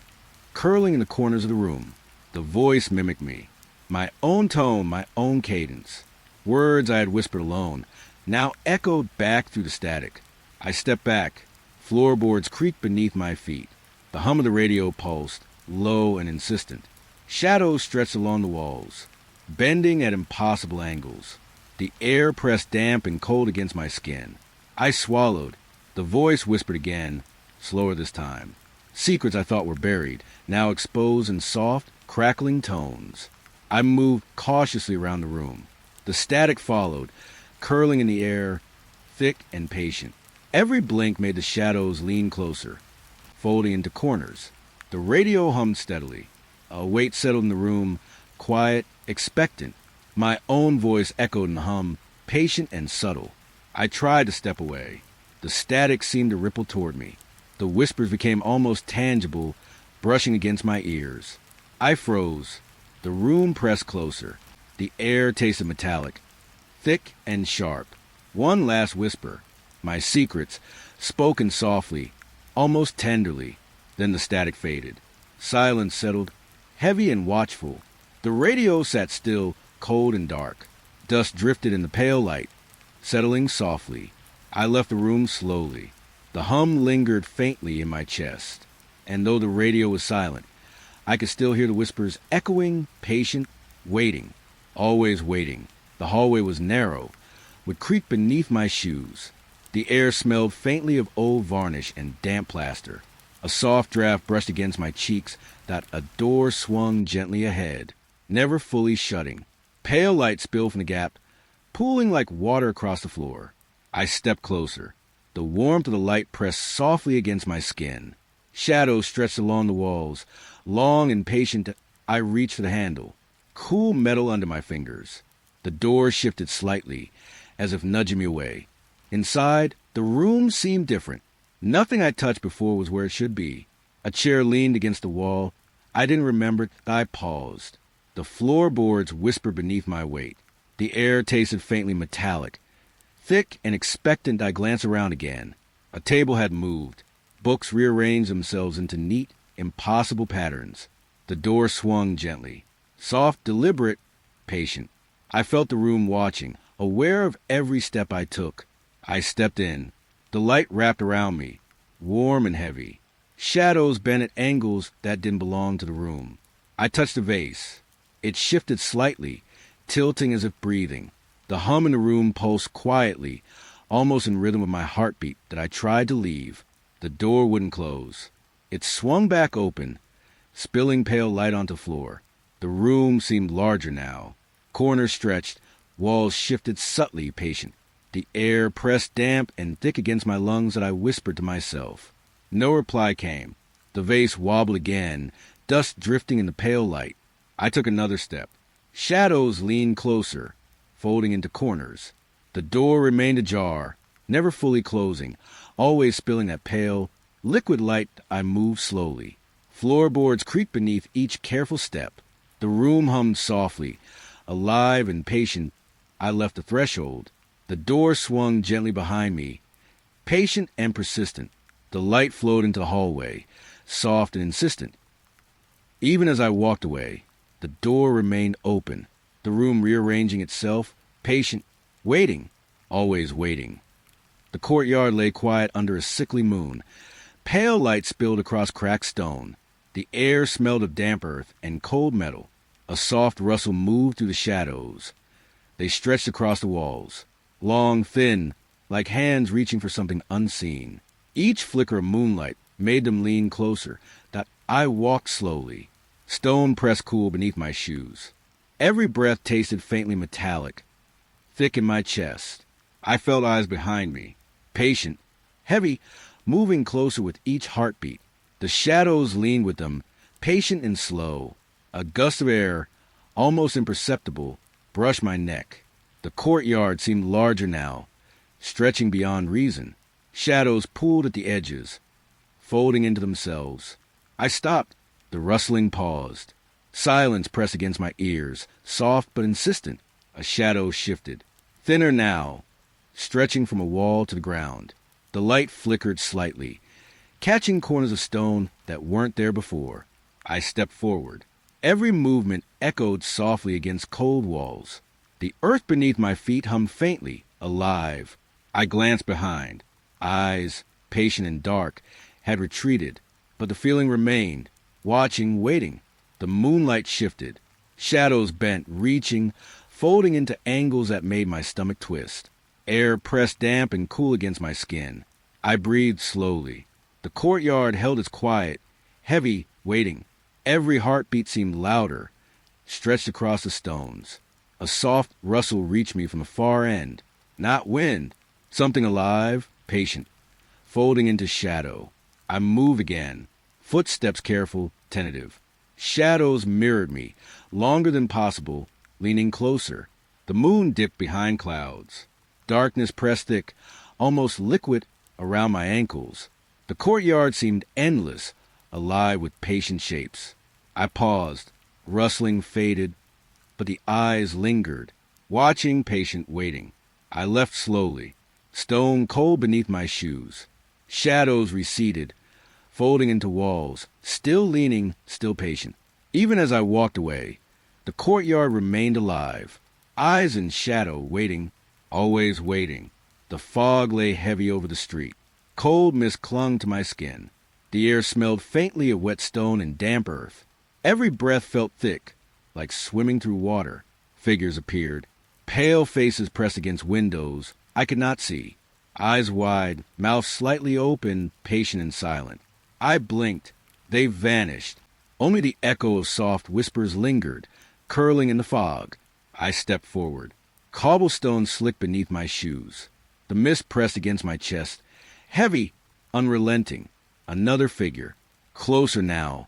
curling in the corners of the room. The voice mimicked me. My own tone, my own cadence. Words I had whispered alone now echoed back through the static. I stepped back. Floorboards creaked beneath my feet. The hum of the radio pulsed, low and insistent. Shadows stretched along the walls, bending at impossible angles. The air pressed damp and cold against my skin. I swallowed. The voice whispered again, slower this time. Secrets I thought were buried, now exposed in soft, crackling tones. I moved cautiously around the room. The static followed, curling in the air, thick and patient. Every blink made the shadows lean closer, folding into corners. The radio hummed steadily. A weight settled in the room, quiet, expectant. My own voice echoed in the hum, patient and subtle. I tried to step away. The static seemed to ripple toward me. The whispers became almost tangible, brushing against my ears. I froze. The room pressed closer. The air tasted metallic, thick and sharp. One last whisper. My secrets, spoken softly, almost tenderly. Then the static faded. Silence settled, heavy and watchful. The radio sat still, cold and dark. Dust drifted in the pale light, settling softly. I left the room slowly. The hum lingered faintly in my chest, and though the radio was silent, I could still hear the whispers echoing, patient, waiting, always waiting. The hallway was narrow, would creak beneath my shoes. The air smelled faintly of old varnish and damp plaster. A soft draft brushed against my cheeks that a door swung gently ahead, never fully shutting. Pale light spilled from the gap, pooling like water across the floor. I stepped closer. The warmth of the light pressed softly against my skin. Shadows stretched along the walls. Long and patient, I reached for the handle. Cool metal under my fingers. The door shifted slightly, as if nudging me away. Inside, the room seemed different. Nothing I touched before was where it should be. A chair leaned against the wall. I didn't remember it. I paused. The floorboards whispered beneath my weight. The air tasted faintly metallic. Thick and expectant, I glanced around again. A table had moved. Books rearranged themselves into neat, impossible patterns. The door swung gently. Soft, deliberate, patient. I felt the room watching, aware of every step I took. I stepped in. The light wrapped around me, warm and heavy. Shadows bent at angles that didn't belong to the room. I touched the vase. It shifted slightly, tilting as if breathing. The hum in the room pulsed quietly, almost in rhythm with my heartbeat that I tried to leave. The door wouldn't close. It swung back open, spilling pale light onto the floor. The room seemed larger now. Corners stretched, walls shifted subtly patient. The air pressed damp and thick against my lungs that I whispered to myself. No reply came. The vase wobbled again, dust drifting in the pale light. I took another step. Shadows leaned closer, folding into corners. The door remained ajar, never fully closing, always spilling that pale, liquid light. I moved slowly. Floorboards creaked beneath each careful step. The room hummed softly. Alive and patient, I left the threshold. The door swung gently behind me. Patient and persistent, the light flowed into the hallway, soft and insistent. Even as I walked away, the door remained open, the room rearranging itself, patient, waiting, always waiting. The courtyard lay quiet under a sickly moon. Pale light spilled across cracked stone. The air smelled of damp earth and cold metal. A soft rustle moved through the shadows. They stretched across the walls, long, thin, like hands reaching for something unseen. Each flicker of moonlight made them lean closer, that I walked slowly. Stone pressed cool beneath my shoes. Every breath tasted faintly metallic, thick in my chest. I felt eyes behind me, patient, heavy, moving closer with each heartbeat. The shadows leaned with them, patient and slow. A gust of air, almost imperceptible, brushed my neck. The courtyard seemed larger now, stretching beyond reason. Shadows pulled at the edges, folding into themselves. I stopped. The rustling paused. Silence pressed against my ears, soft but insistent. A shadow shifted, thinner now, stretching from a wall to the ground. The light flickered slightly, catching corners of stone that weren't there before. I stepped forward. Every movement echoed softly against cold walls. The earth beneath my feet hummed faintly, alive. I glanced behind. Eyes, patient and dark, had retreated, but the feeling remained, watching, waiting. The moonlight shifted. Shadows bent, reaching, folding into angles that made my stomach twist. Air pressed damp and cool against my skin. I breathed slowly. The courtyard held its quiet, heavy, waiting. Every heartbeat seemed louder, stretched across the stones. A soft rustle reached me from the far end. Not wind, something alive, patient, folding into shadow. I moved again, footsteps careful, tentative. Shadows mirrored me, longer than possible, leaning closer. The moon dipped behind clouds. Darkness pressed thick, almost liquid, around my ankles. The courtyard seemed endless, alive with patient shapes. I paused. Rustling faded, but the eyes lingered, watching, patient, waiting. I left slowly, stone cold beneath my shoes. Shadows receded, folding into walls, still leaning, still patient. Even as I walked away, the courtyard remained alive, eyes in shadow, waiting, always waiting. The fog lay heavy over the street. Cold mist clung to my skin. The air smelled faintly of wet stone and damp earth. Every breath felt thick, like swimming through water. Figures appeared. Pale faces pressed against windows I could not see. Eyes wide, mouth slightly open, patient and silent. I blinked. They vanished. Only the echo of soft whispers lingered, curling in the fog. I stepped forward. Cobblestone slicked beneath my shoes. The mist pressed against my chest, heavy, unrelenting. Another figure, closer now,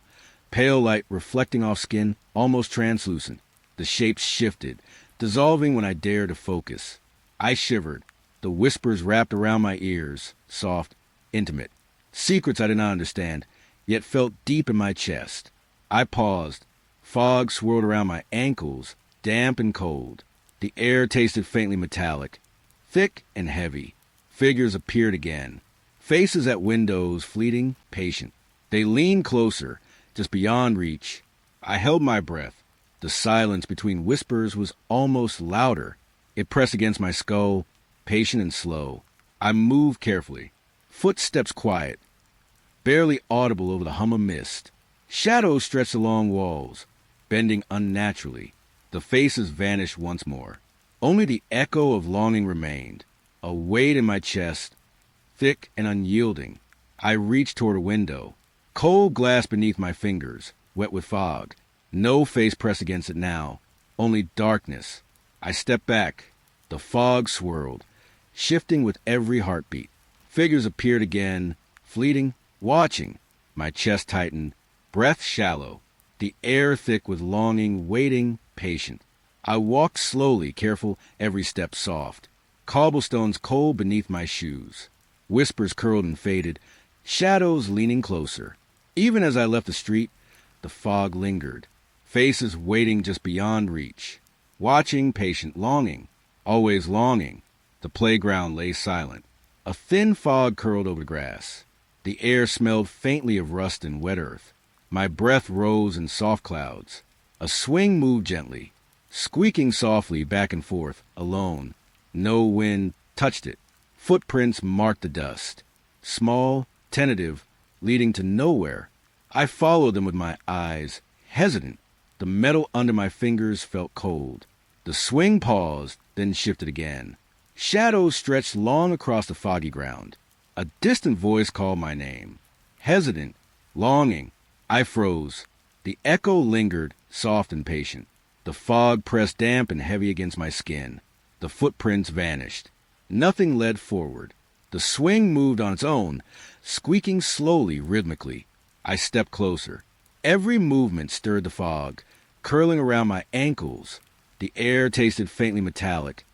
pale light reflecting off skin, almost translucent. The shapes shifted, dissolving when I dared to focus. I shivered. The whispers wrapped around my ears, soft, intimate. Secrets I did not understand, yet felt deep in my chest. I paused. Fog swirled around my ankles, damp and cold. The air tasted faintly metallic, thick and heavy. Figures appeared again. Faces at windows, fleeting, patient. They leaned closer, just beyond reach. I held my breath. The silence between whispers was almost louder. It pressed against my skull, patient and slow. I moved carefully. Footsteps quiet. barely audible over the hum of mist. Shadows stretched along walls, bending unnaturally. The faces vanished once more. Only the echo of longing remained, a weight in my chest, thick and unyielding. I reached toward a window. Cold glass beneath my fingers, wet with fog. No face pressed against it now, only darkness. I stepped back. The fog swirled, shifting with every heartbeat. Figures appeared again, fleeting, watching. My chest tightened, breath shallow, the air thick with longing, waiting, patient. I walked slowly, careful, every step soft. Cobblestones cold beneath my shoes. Whispers curled and faded, shadows leaning closer. Even as I left the street, the fog lingered. Faces waiting just beyond reach. Watching, patient, longing. Always longing. The playground lay silent. A thin fog curled over the grass. The air smelled faintly of rust and wet earth. My breath rose in soft clouds. A swing moved gently, squeaking softly back and forth, alone. No wind touched it. Footprints marked the dust. Small, tentative, leading to nowhere. I followed them with my eyes, hesitant. The metal under my fingers felt cold. The swing paused, then shifted again. Shadows stretched long across the foggy ground. A distant voice called my name. Hesitant, longing. I froze. The echo lingered, soft and patient. The fog pressed damp and heavy against my skin. The footprints vanished. Nothing led forward. The swing moved on its own, squeaking slowly, rhythmically. I stepped closer. Every movement stirred the fog, curling around my ankles. The air tasted faintly metallic,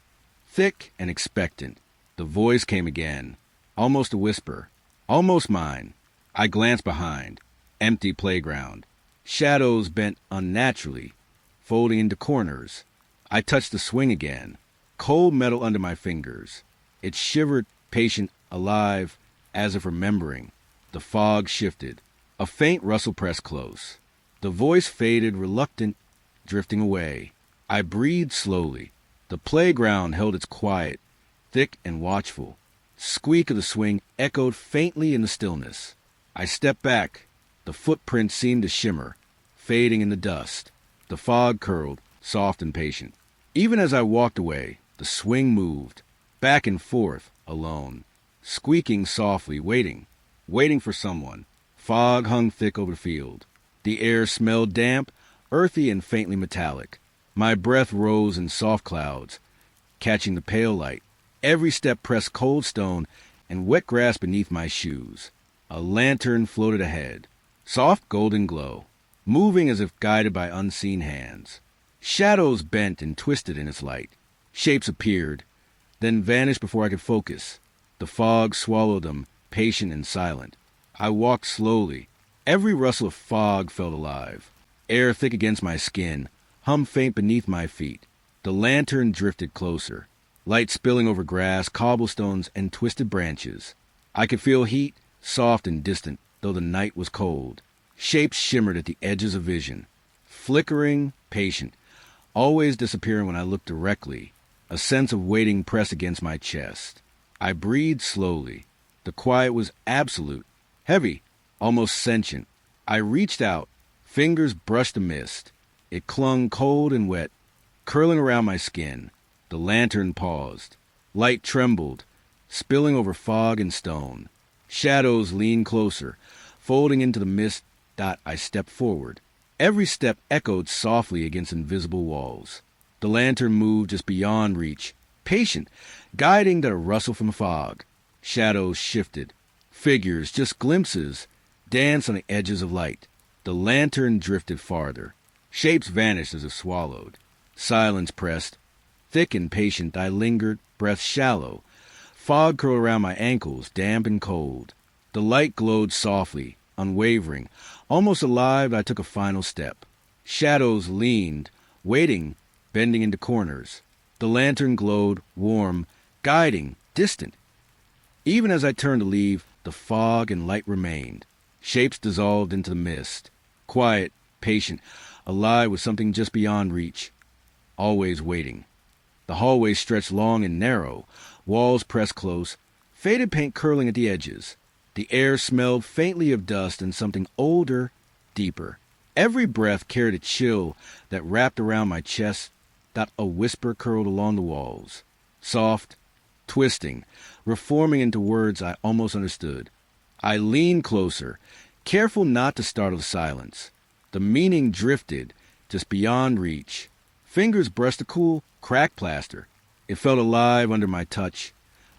thick and expectant. The voice came again, almost a whisper, almost mine. I glanced behind. Empty playground. Shadows bent unnaturally, folding into corners. I touched the swing again. Cold metal under my fingers. It shivered, patient, alive, as if remembering. The fog shifted. A faint rustle pressed close. The voice faded, reluctant, drifting away. I breathed slowly. The playground held its quiet, thick and watchful. Squeak of the swing echoed faintly in the stillness. I stepped back. The footprints seemed to shimmer, fading in the dust. The fog curled, soft and patient. Even as I walked away, the swing moved, back and forth, alone, squeaking softly, waiting for someone. Fog hung thick over the field. The air smelled damp, earthy and faintly metallic. My breath rose in soft clouds, catching the pale light. Every step pressed cold stone and wet grass beneath my shoes. A lantern floated ahead, soft golden glow, moving as if guided by unseen hands. Shadows bent and twisted in its light. Shapes appeared, then vanished before I could focus. The fog swallowed them, patient and silent. I walked slowly. Every rustle of fog felt alive. Air thick against my skin, hum faint beneath my feet. The lantern drifted closer, light spilling over grass, cobblestones, and twisted branches. I could feel heat, soft and distant, though the night was cold. Shapes shimmered at the edges of vision, flickering, patient, always disappearing when I looked directly. A sense of waiting pressed against my chest. I breathed slowly. The quiet was absolute, heavy, almost sentient. I reached out. Fingers brushed the mist. It clung cold and wet, curling around my skin. The lantern paused. Light trembled, spilling over fog and stone. Shadows leaned closer, folding into the mist. I stepped forward. Every step echoed softly against invisible walls. The lantern moved just beyond reach, patient, guiding to a rustle from fog. Shadows shifted. Figures, just glimpses, danced on the edges of light. The lantern drifted farther. Shapes vanished as if swallowed. Silence pressed. Thick and patient, I lingered, breath shallow. Fog curled around my ankles, damp and cold. The light glowed softly, unwavering. Almost alive, I took a final step. Shadows leaned, waiting, bending into corners. The lantern glowed, warm, guiding, distant. Even as I turned to leave, the fog and light remained. Shapes dissolved into the mist. Quiet, patient, alive with something just beyond reach. Always waiting. The hallway stretched long and narrow, walls pressed close, faded paint curling at the edges. The air smelled faintly of dust and something older, deeper. Every breath carried a chill that wrapped around my chest. Not a whisper curled along the walls, soft, twisting, reforming into words I almost understood. I leaned closer, careful not to startle the silence. The meaning drifted, just beyond reach. Fingers brushed the cool, cracked plaster. It felt alive under my touch,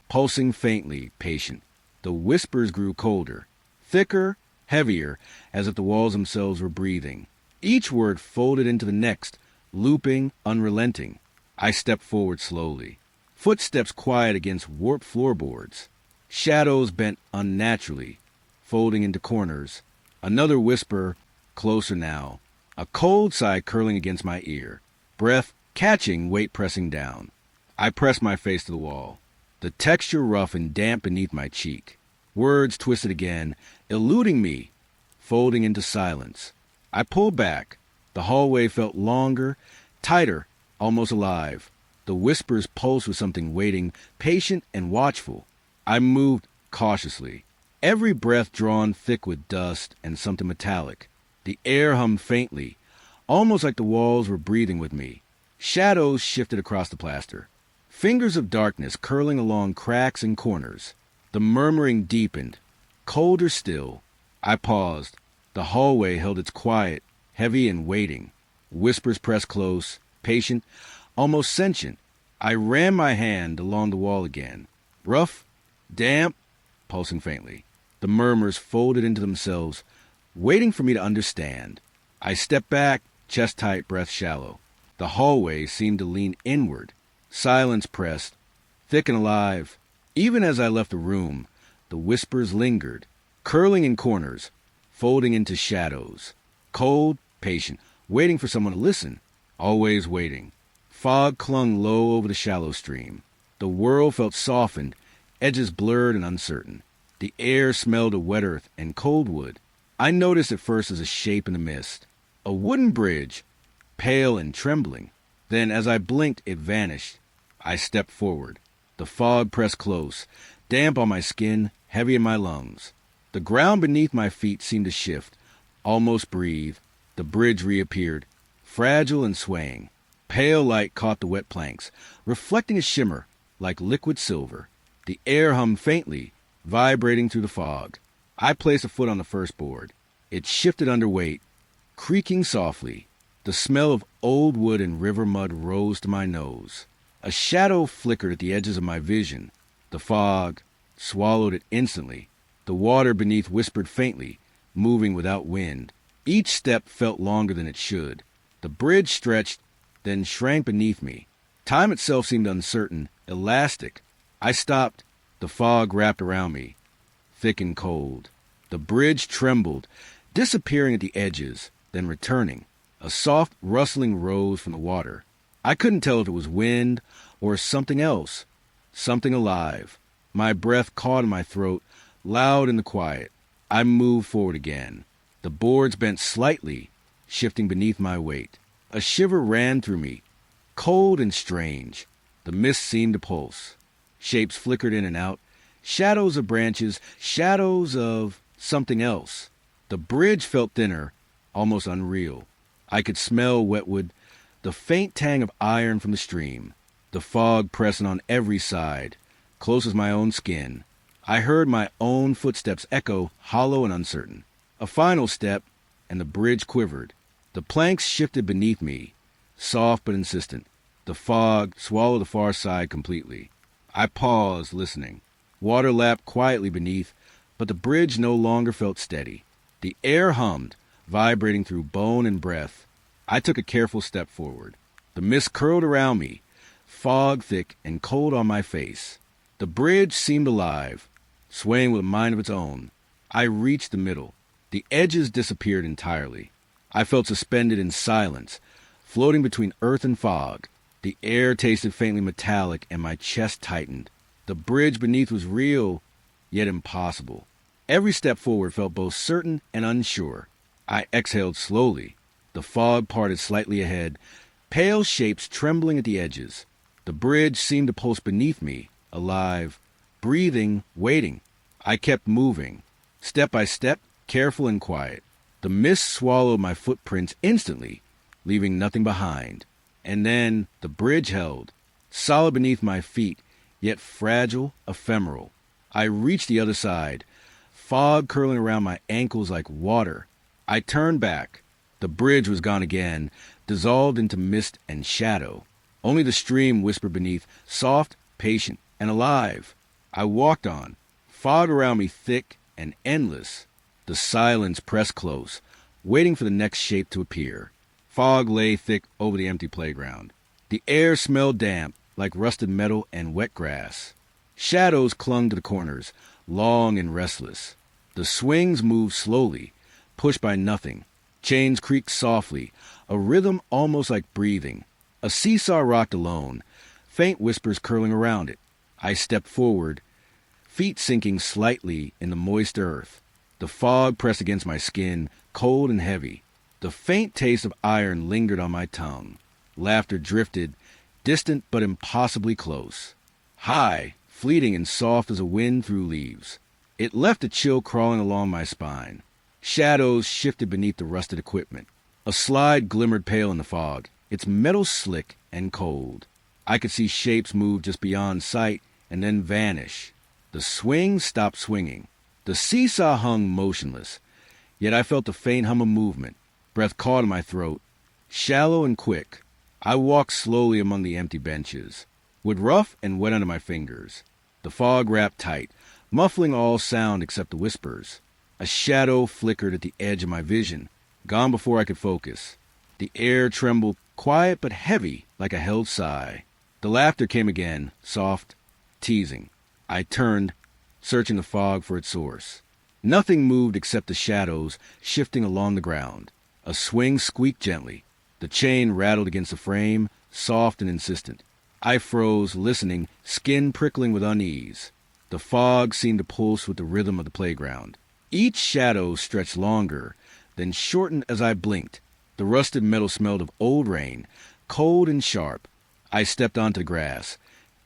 pulsing faintly, patient. The whispers grew colder, thicker, heavier, as if the walls themselves were breathing. Each word folded into the next, looping, unrelenting. I stepped forward slowly. Footsteps quiet against warped floorboards. Shadows bent unnaturally, folding into corners. Another whisper, closer now. A cold sigh curling against my ear. Breath catching, weight pressing down. I pressed my face to the wall. The texture rough and damp beneath my cheek. Words twisted again, eluding me, folding into silence. I pulled back. The hallway felt longer, tighter, almost alive. The whispers pulsed with something waiting, patient and watchful. I moved cautiously, every breath drawn thick with dust and something metallic. The air hummed faintly, almost like the walls were breathing with me. Shadows shifted across the plaster, fingers of darkness curling along cracks and corners. The murmuring deepened, colder still. I paused. The hallway held its quiet, heavy and waiting. Whispers pressed close, patient, almost sentient. I ran my hand along the wall again. Rough, damp, pulsing faintly. The murmurs folded into themselves, waiting for me to understand. I stepped back, chest tight, breath shallow. The hallway seemed to lean inward. Silence pressed, thick and alive. Even as I left the room, the whispers lingered, curling in corners, folding into shadows. Cold, patient, waiting for someone to listen. Always waiting. Fog clung low over the shallow stream. The world felt softened, edges blurred and uncertain. The air smelled of wet earth and cold wood. I noticed at first as a shape in the mist. A wooden bridge, pale and trembling. Then, as I blinked, it vanished. I stepped forward. The fog pressed close, damp on my skin, heavy in my lungs. The ground beneath my feet seemed to shift, almost breathe. The bridge reappeared, fragile and swaying. Pale light caught the wet planks, reflecting a shimmer like liquid silver. The air hummed faintly, vibrating through the fog. I placed a foot on the first board. It shifted under weight, creaking softly. The smell of old wood and river mud rose to my nose. A shadow flickered at the edges of my vision. The fog swallowed it instantly. The water beneath whispered faintly, moving without wind. Each step felt longer than it should. The bridge stretched, then shrank beneath me. Time itself seemed uncertain, elastic. I stopped. The fog wrapped around me, thick and cold. The bridge trembled, disappearing at the edges, then returning. A soft rustling rose from the water. I couldn't tell if it was wind or something else, something alive. My breath caught in my throat, loud in the quiet. I moved forward again. The boards bent slightly, shifting beneath my weight. A shiver ran through me, cold and strange. The mist seemed to pulse. Shapes flickered in and out, shadows of branches, shadows of something else. The bridge felt thinner, almost unreal. I could smell wetwood, the faint tang of iron from the stream, the fog pressing on every side, close as my own skin. I heard my own footsteps echo, hollow and uncertain. A final step, and the bridge quivered. The planks shifted beneath me, soft but insistent. The fog swallowed the far side completely. I paused, listening. Water lapped quietly beneath, but the bridge no longer felt steady. The air hummed, vibrating through bone and breath. I took a careful step forward. The mist curled around me, fog thick and cold on my face. The bridge seemed alive, swaying with a mind of its own. I reached the middle. The edges disappeared entirely. I felt suspended in silence, floating between earth and fog. The air tasted faintly metallic and my chest tightened. The bridge beneath was real, yet impossible. Every step forward felt both certain and unsure. I exhaled slowly. The fog parted slightly ahead, pale shapes trembling at the edges. The bridge seemed to pulse beneath me, alive, breathing, waiting. I kept moving, step by step, careful and quiet. The mist swallowed my footprints instantly, leaving nothing behind. And then the bridge held, solid beneath my feet, yet fragile, ephemeral. I reached the other side, fog curling around my ankles like water. I turned back. The bridge was gone again, dissolved into mist and shadow. Only the stream whispered beneath, soft, patient, and alive. I walked on, fog around me thick and endless. The silence pressed close, waiting for the next shape to appear. Fog lay thick over the empty playground. The air smelled damp, like rusted metal and wet grass. Shadows clung to the corners, long and restless. The swings moved slowly, pushed by nothing. Chains creaked softly, a rhythm almost like breathing. A seesaw rocked alone, faint whispers curling around it. I stepped forward, feet sinking slightly in the moist earth. The fog pressed against my skin, cold and heavy. The faint taste of iron lingered on my tongue. Laughter drifted, distant but impossibly close. High, fleeting and soft as a wind through leaves. It left a chill crawling along my spine. Shadows shifted beneath the rusted equipment. A slide glimmered pale in the fog, its metal slick and cold. I could see shapes move just beyond sight and then vanish. The swing stopped swinging. The seesaw hung motionless, yet I felt the faint hum of movement. Breath caught in my throat, shallow and quick. I walked slowly among the empty benches, wood rough and wet under my fingers. The fog wrapped tight, muffling all sound except the whispers. A shadow flickered at the edge of my vision, gone before I could focus. The air trembled, quiet but heavy, like a held sigh. The laughter came again, soft, teasing. I turned, searching the fog for its source. Nothing moved except the shadows shifting along the ground. A swing squeaked gently. The chain rattled against the frame, soft and insistent. I froze, listening, skin prickling with unease. The fog seemed to pulse with the rhythm of the playground. Each shadow stretched longer, then shortened as I blinked. The rusted metal smelled of old rain, cold and sharp. I stepped onto the grass,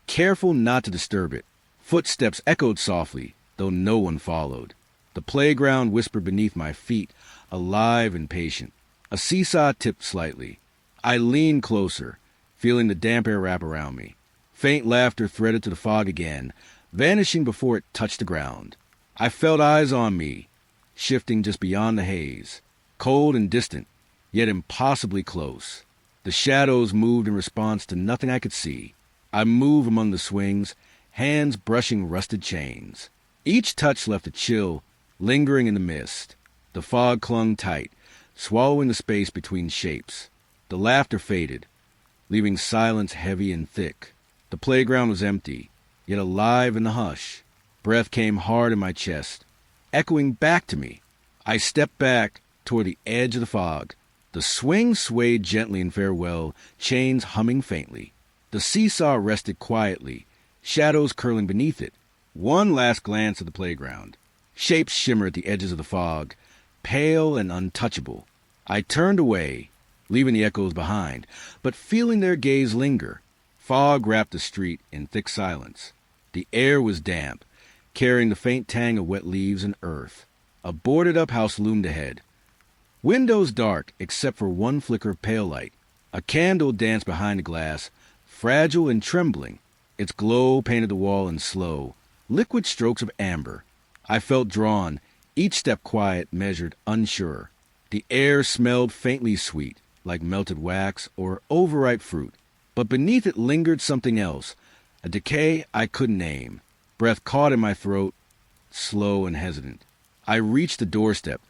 careful not to disturb it. Footsteps echoed softly, though no one followed. The playground whispered beneath my feet, alive and patient. A seesaw tipped slightly. I leaned closer, feeling the damp air wrap around me. Faint laughter threaded to the fog again, vanishing before it touched the ground. I felt eyes on me, shifting just beyond the haze, cold and distant, yet impossibly close. The shadows moved in response to nothing I could see. I moved among the swings, hands brushing rusted chains. Each touch left a chill, lingering in the mist. The fog clung tight, swallowing the space between shapes. The laughter faded, leaving silence heavy and thick. The playground was empty, yet alive in the hush. Breath came hard in my chest, echoing back to me. I stepped back toward the edge of the fog. The swing swayed gently in farewell, chains humming faintly. The seesaw rested quietly, shadows curling beneath it. One last glance at the playground. Shapes shimmered at the edges of the fog, pale and untouchable. I turned away, leaving the echoes behind, but feeling their gaze linger. Fog wrapped the street in thick silence. The air was damp, carrying the faint tang of wet leaves and earth. A boarded-up house loomed ahead. Windows dark except for one flicker of pale light. A candle danced behind the glass, fragile and trembling. Its glow painted the wall in slow, liquid strokes of amber. I felt drawn, each step quiet, measured, unsure. The air smelled faintly sweet, like melted wax or overripe fruit. But beneath it lingered something else, a decay I couldn't name. Breath caught in my throat, slow and hesitant. I reached the doorstep,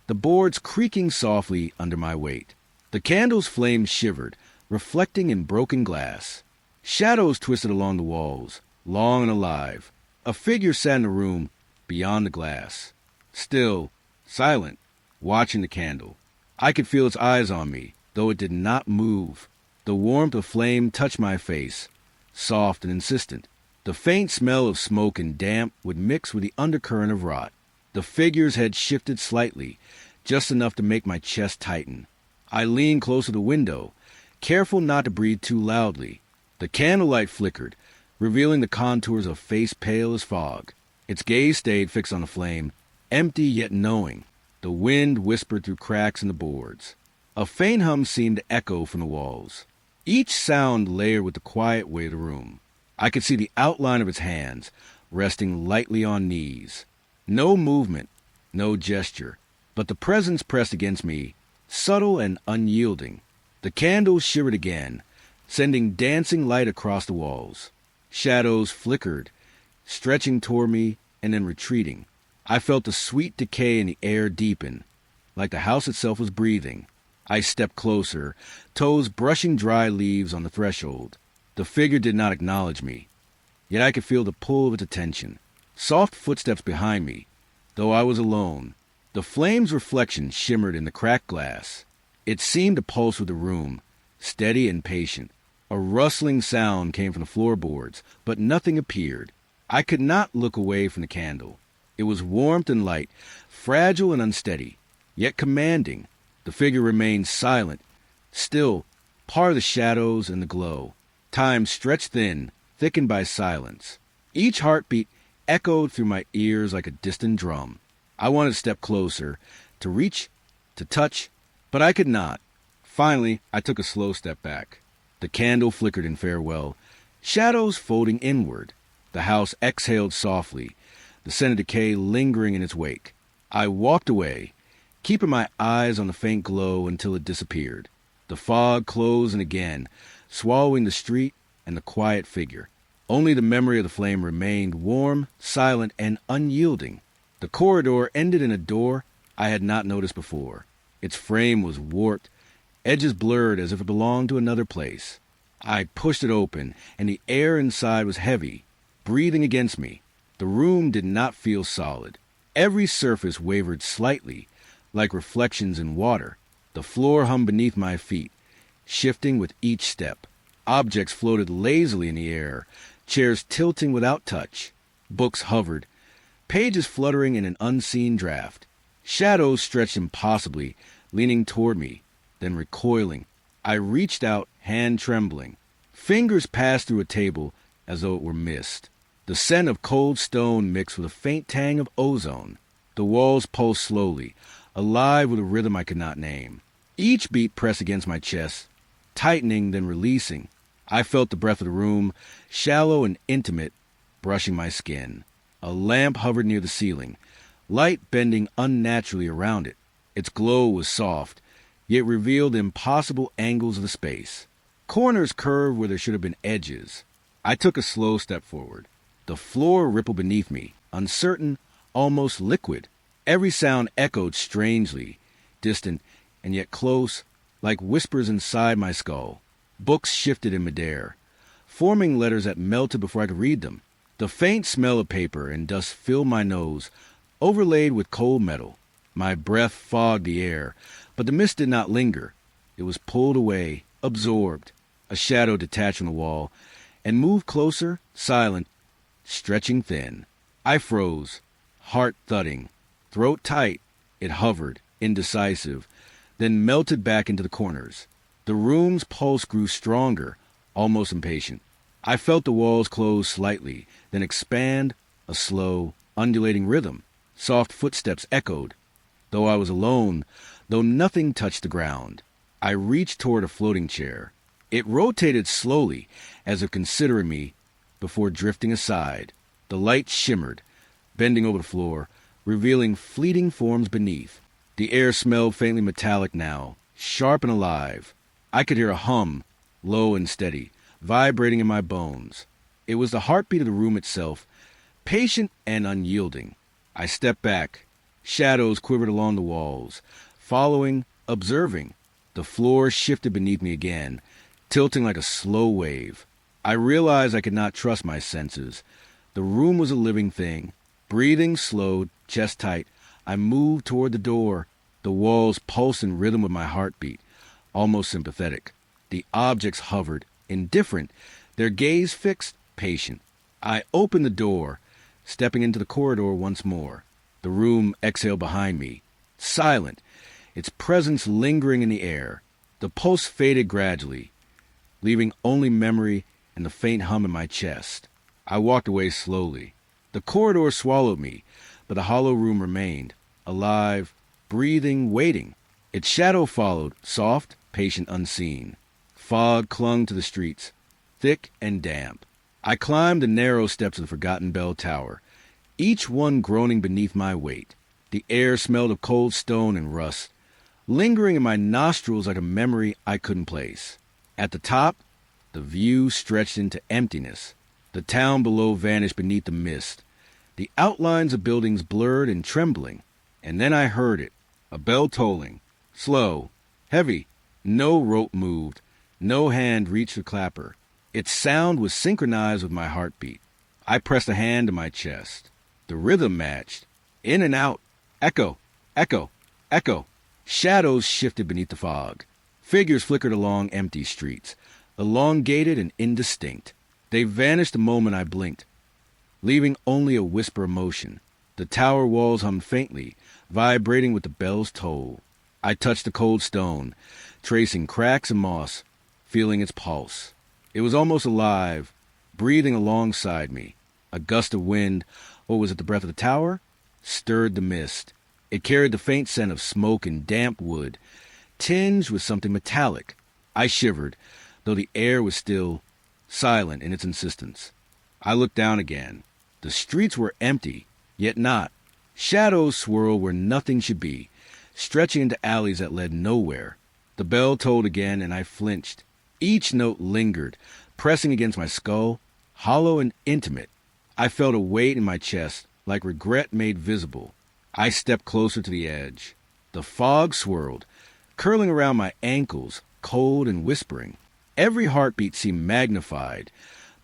the boards creaking softly under my weight. The candle's flame shivered, reflecting in broken glass. Shadows twisted along the walls, long and alive. A figure sat in the room beyond the glass, still, silent, watching the candle. I could feel its eyes on me, though it did not move. The warmth of flame touched my face, soft and insistent. The faint smell of smoke and damp would mix with the undercurrent of rot. The figure's head shifted slightly, just enough to make my chest tighten. I leaned close to the window, careful not to breathe too loudly. The candlelight flickered, revealing the contours of face pale as fog. Its gaze stayed fixed on the flame, empty yet knowing. The wind whispered through cracks in the boards. A faint hum seemed to echo from the walls. Each sound layered with the quiet weight of the room. I could see the outline of its hands, resting lightly on knees. No movement, no gesture, but the presence pressed against me, subtle and unyielding. The candles shivered again, sending dancing light across the walls. Shadows flickered, stretching toward me and then retreating. I felt the sweet decay in the air deepen, like the house itself was breathing. I stepped closer, toes brushing dry leaves on the threshold. The figure did not acknowledge me, yet I could feel the pull of its attention. Soft footsteps behind me, though I was alone. The flame's reflection shimmered in the cracked glass. It seemed to pulse with the room, steady and patient. A rustling sound came from the floorboards, but nothing appeared. I could not look away from the candle. It was warmth and light, fragile and unsteady, yet commanding. The figure remained silent, still, part of the shadows and the glow. Time stretched thin, thickened by silence. Each heartbeat echoed through my ears like a distant drum. I wanted to step closer, to reach, to touch, but I could not. Finally, I took a slow step back. The candle flickered in farewell, shadows folding inward. The house exhaled softly, the scent of decay lingering in its wake. I walked away, keeping my eyes on the faint glow until it disappeared. The fog closed in again, swallowing the street and the quiet figure. Only the memory of the flame remained, warm, silent, and unyielding. The corridor ended in a door I had not noticed before. Its frame was warped, edges blurred as if it belonged to another place. I pushed it open, and the air inside was heavy, breathing against me. The room did not feel solid. Every surface wavered slightly, like reflections in water. The floor hummed beneath my feet, shifting with each step. Objects floated lazily in the air, chairs tilting without touch. Books hovered, pages fluttering in an unseen draft. Shadows stretched impossibly, leaning toward me, then recoiling. I reached out, hand trembling. Fingers passed through a table as though it were mist. The scent of cold stone mixed with a faint tang of ozone. The walls pulsed slowly, alive with a rhythm I could not name. Each beat pressed against my chest, tightening then releasing. I felt the breath of the room, shallow and intimate, brushing my skin. A lamp hovered near the ceiling, light bending unnaturally around it. Its glow was soft, yet revealed impossible angles of the space. Corners curved where there should have been edges. I took a slow step forward. The floor rippled beneath me, uncertain, almost liquid. Every sound echoed strangely, distant and yet close, like whispers inside my skull. Books shifted in midair, forming letters that melted before I could read them. The faint smell of paper and dust filled my nose, overlaid with cold metal. My breath fogged the air, but the mist did not linger. It was pulled away, absorbed. A shadow detached from the wall, and moved closer, silent, stretching thin. I froze, heart thudding, throat tight. It hovered, indecisive, then melted back into the corners. The room's pulse grew stronger, almost impatient. I felt the walls close slightly, then expand, a slow, undulating rhythm. Soft footsteps echoed. Though I was alone, though nothing touched the ground, I reached toward a floating chair. It rotated slowly, as if considering me, before drifting aside. The light shimmered, bending over the floor, revealing fleeting forms beneath. The air smelled faintly metallic now, sharp and alive. I could hear a hum, low and steady, vibrating in my bones. It was the heartbeat of the room itself, patient and unyielding. I stepped back. Shadows quivered along the walls, following, observing. The floor shifted beneath me again, tilting like a slow wave. I realized I could not trust my senses. The room was a living thing. Breathing slowed, chest tight, I moved toward the door. The walls pulsed in rhythm with my heartbeat, almost sympathetic. The objects hovered, indifferent, their gaze fixed, patient. I opened the door, stepping into the corridor once more. The room exhaled behind me, silent, its presence lingering in the air. The pulse faded gradually, leaving only memory and the faint hum in my chest. I walked away slowly, The corridor swallowed me, but the hollow room remained, alive, breathing, waiting. Its shadow followed, soft, patient, unseen. Fog clung to the streets, thick and damp. I climbed the narrow steps of the forgotten bell tower, each one groaning beneath my weight. The air smelled of cold stone and rust, lingering in my nostrils like a memory I couldn't place. At the top, the view stretched into emptiness. The town below vanished beneath the mist. The outlines of buildings blurred and trembling. And then I heard it, a bell tolling, slow, heavy. No rope moved, no hand reached the clapper. Its sound was synchronized with my heartbeat. I pressed a hand to my chest. The rhythm matched. In and out. Echo, echo, echo. Shadows shifted beneath the fog. Figures flickered along empty streets, elongated and indistinct. They vanished the moment I blinked, leaving only a whisper of motion. The tower walls hummed faintly, vibrating with the bell's toll. I touched the cold stone, tracing cracks and moss, feeling its pulse. It was almost alive, breathing alongside me. A gust of wind, or was it the breath of the tower, stirred the mist. It carried the faint scent of smoke and damp wood, tinged with something metallic. I shivered, though the air was still, silent in its insistence. I looked down again. The streets were empty, yet not. Shadows swirled where nothing should be, stretching into alleys that led nowhere. The bell tolled again, and I flinched. Each note lingered, pressing against my skull, hollow and intimate. I felt a weight in my chest, like regret made visible. I stepped closer to the edge. The fog swirled, curling around my ankles, cold and whispering. Every heartbeat seemed magnified,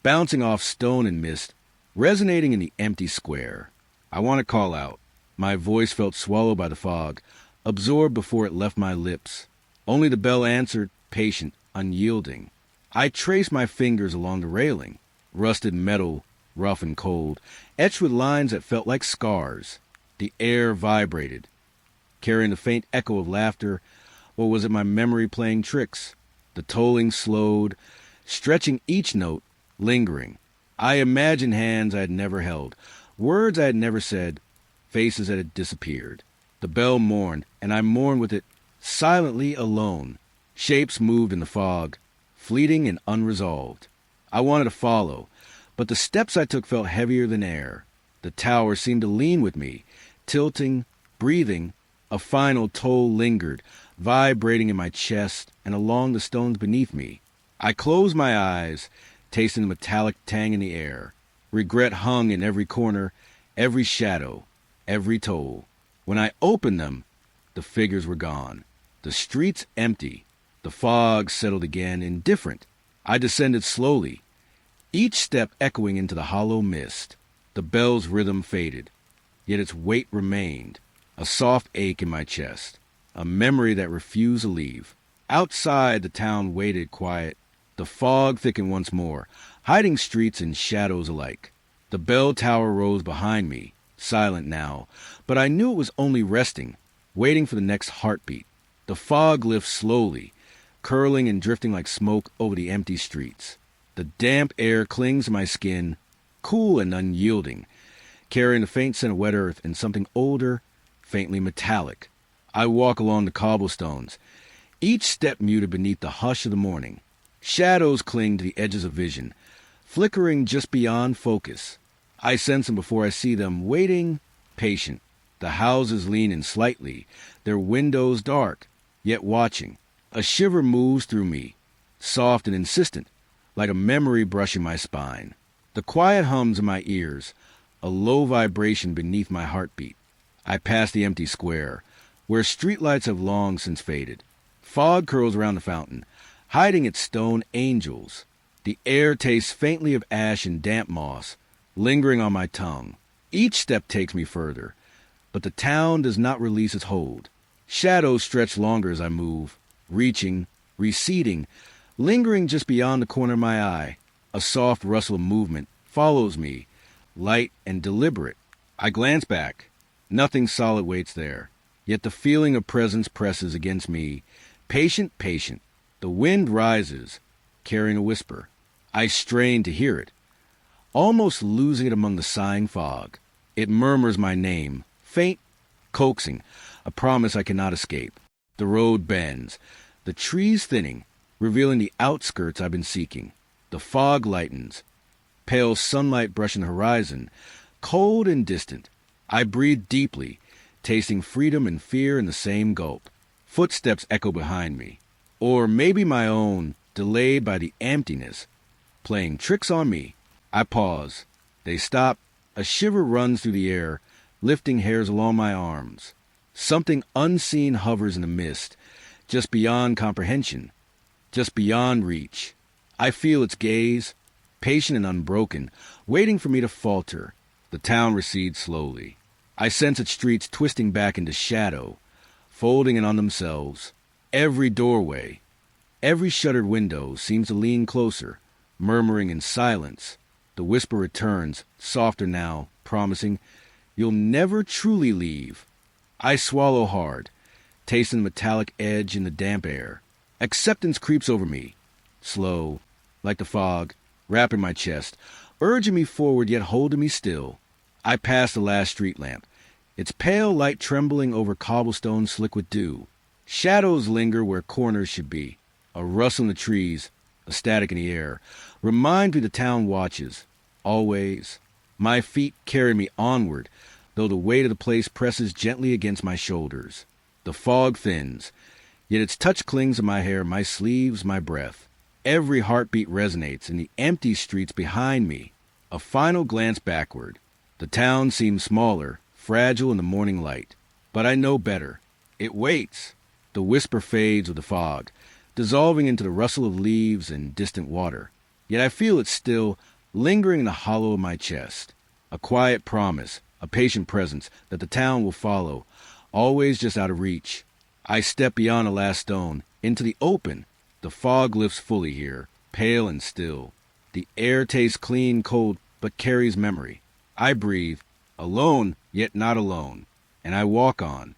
bouncing off stone and mist, resonating in the empty square. I want to call out. My voice felt swallowed by the fog, absorbed before it left my lips. Only the bell answered, patient, unyielding. I traced my fingers along the railing, rusted metal, rough and cold, etched with lines that felt like scars. The air vibrated, carrying the faint echo of laughter, or was it my memory playing tricks? The tolling slowed, stretching each note, lingering. I imagined hands I had never held, words I had never said, faces that had disappeared. The bell mourned, and I mourned with it, silently alone. Shapes moved in the fog, fleeting and unresolved. I wanted to follow, but the steps I took felt heavier than air. The tower seemed to lean with me, tilting, breathing. A final toll lingered, vibrating in my chest and along the stones beneath me. I closed my eyes, tasting the metallic tang in the air. Regret hung in every corner, every shadow, every toll. When I opened them, the figures were gone. The streets empty. The fog settled again, indifferent. I descended slowly, each step echoing into the hollow mist. The bell's rhythm faded, yet its weight remained, a soft ache in my chest, a memory that refused to leave. Outside, the town waited quiet. The fog thickened once more, hiding streets and shadows alike. The bell tower rose behind me, silent now, but I knew it was only resting, waiting for the next heartbeat. The fog lifts slowly, curling and drifting like smoke over the empty streets. The damp air clings to my skin, cool and unyielding, carrying the faint scent of wet earth and something older, faintly metallic. I walk along the cobblestones, each step muted beneath the hush of the morning. Shadows cling to the edges of vision, flickering just beyond focus. I sense them before I see them, waiting, patient. The houses lean in slightly, their windows dark, yet watching. A shiver moves through me, soft and insistent, like a memory brushing my spine. The quiet hums in my ears, a low vibration beneath my heartbeat. I pass the empty square, where streetlights have long since faded. Fog curls around the fountain, hiding its stone angels. The air tastes faintly of ash and damp moss, lingering on my tongue. Each step takes me further, but the town does not release its hold. Shadows stretch longer as I move, reaching, receding, lingering just beyond the corner of my eye. A soft rustle of movement follows me, light and deliberate. I glance back. Nothing solid waits there, yet the feeling of presence presses against me. Patient, patient. The wind rises, carrying a whisper. I strain to hear it. almost losing it among the sighing fog. It murmurs my name, faint, coaxing, a promise I cannot escape. The road bends, the trees thinning, revealing the outskirts I've been seeking. The fog lightens, pale sunlight brushing the horizon, cold and distant. I breathe deeply, tasting freedom and fear in the same gulp. Footsteps echo behind me, or maybe my own, delayed by the emptiness, playing tricks on me. I pause. They stop. A shiver runs through the air, lifting hairs along my arms. Something unseen hovers in the mist, just beyond comprehension, just beyond reach. I feel its gaze, patient and unbroken, waiting for me to falter. The town recedes slowly. I sense its streets twisting back into shadow, folding in on themselves. Every doorway, every shuttered window seems to lean closer, murmuring in silence. The whisper returns, softer now, promising, "You'll never truly leave." I swallow hard, tasting the metallic edge in the damp air. Acceptance creeps over me, slow, like the fog, wrapping my chest, urging me forward yet holding me still. I pass the last street lamp, its pale light trembling over cobblestone slick with dew. Shadows linger where corners should be. A rustle in the trees, a static in the air, remind me the town watches. Always. My feet carry me onward, though the weight of the place presses gently against my shoulders. The fog thins, yet its touch clings to my hair, my sleeves, my breath. Every heartbeat resonates in the empty streets behind me. A final glance backward. The town seems smaller, fragile in the morning light. But I know better. It waits. The whisper fades with the fog, dissolving into the rustle of leaves and distant water. Yet I feel it still, lingering in the hollow of my chest. A quiet promise, a patient presence that the town will follow, always just out of reach. I step beyond the last stone, into the open. The fog lifts fully here, pale and still. The air tastes clean, cold, but carries memory. I breathe, alone, yet not alone, and I walk on,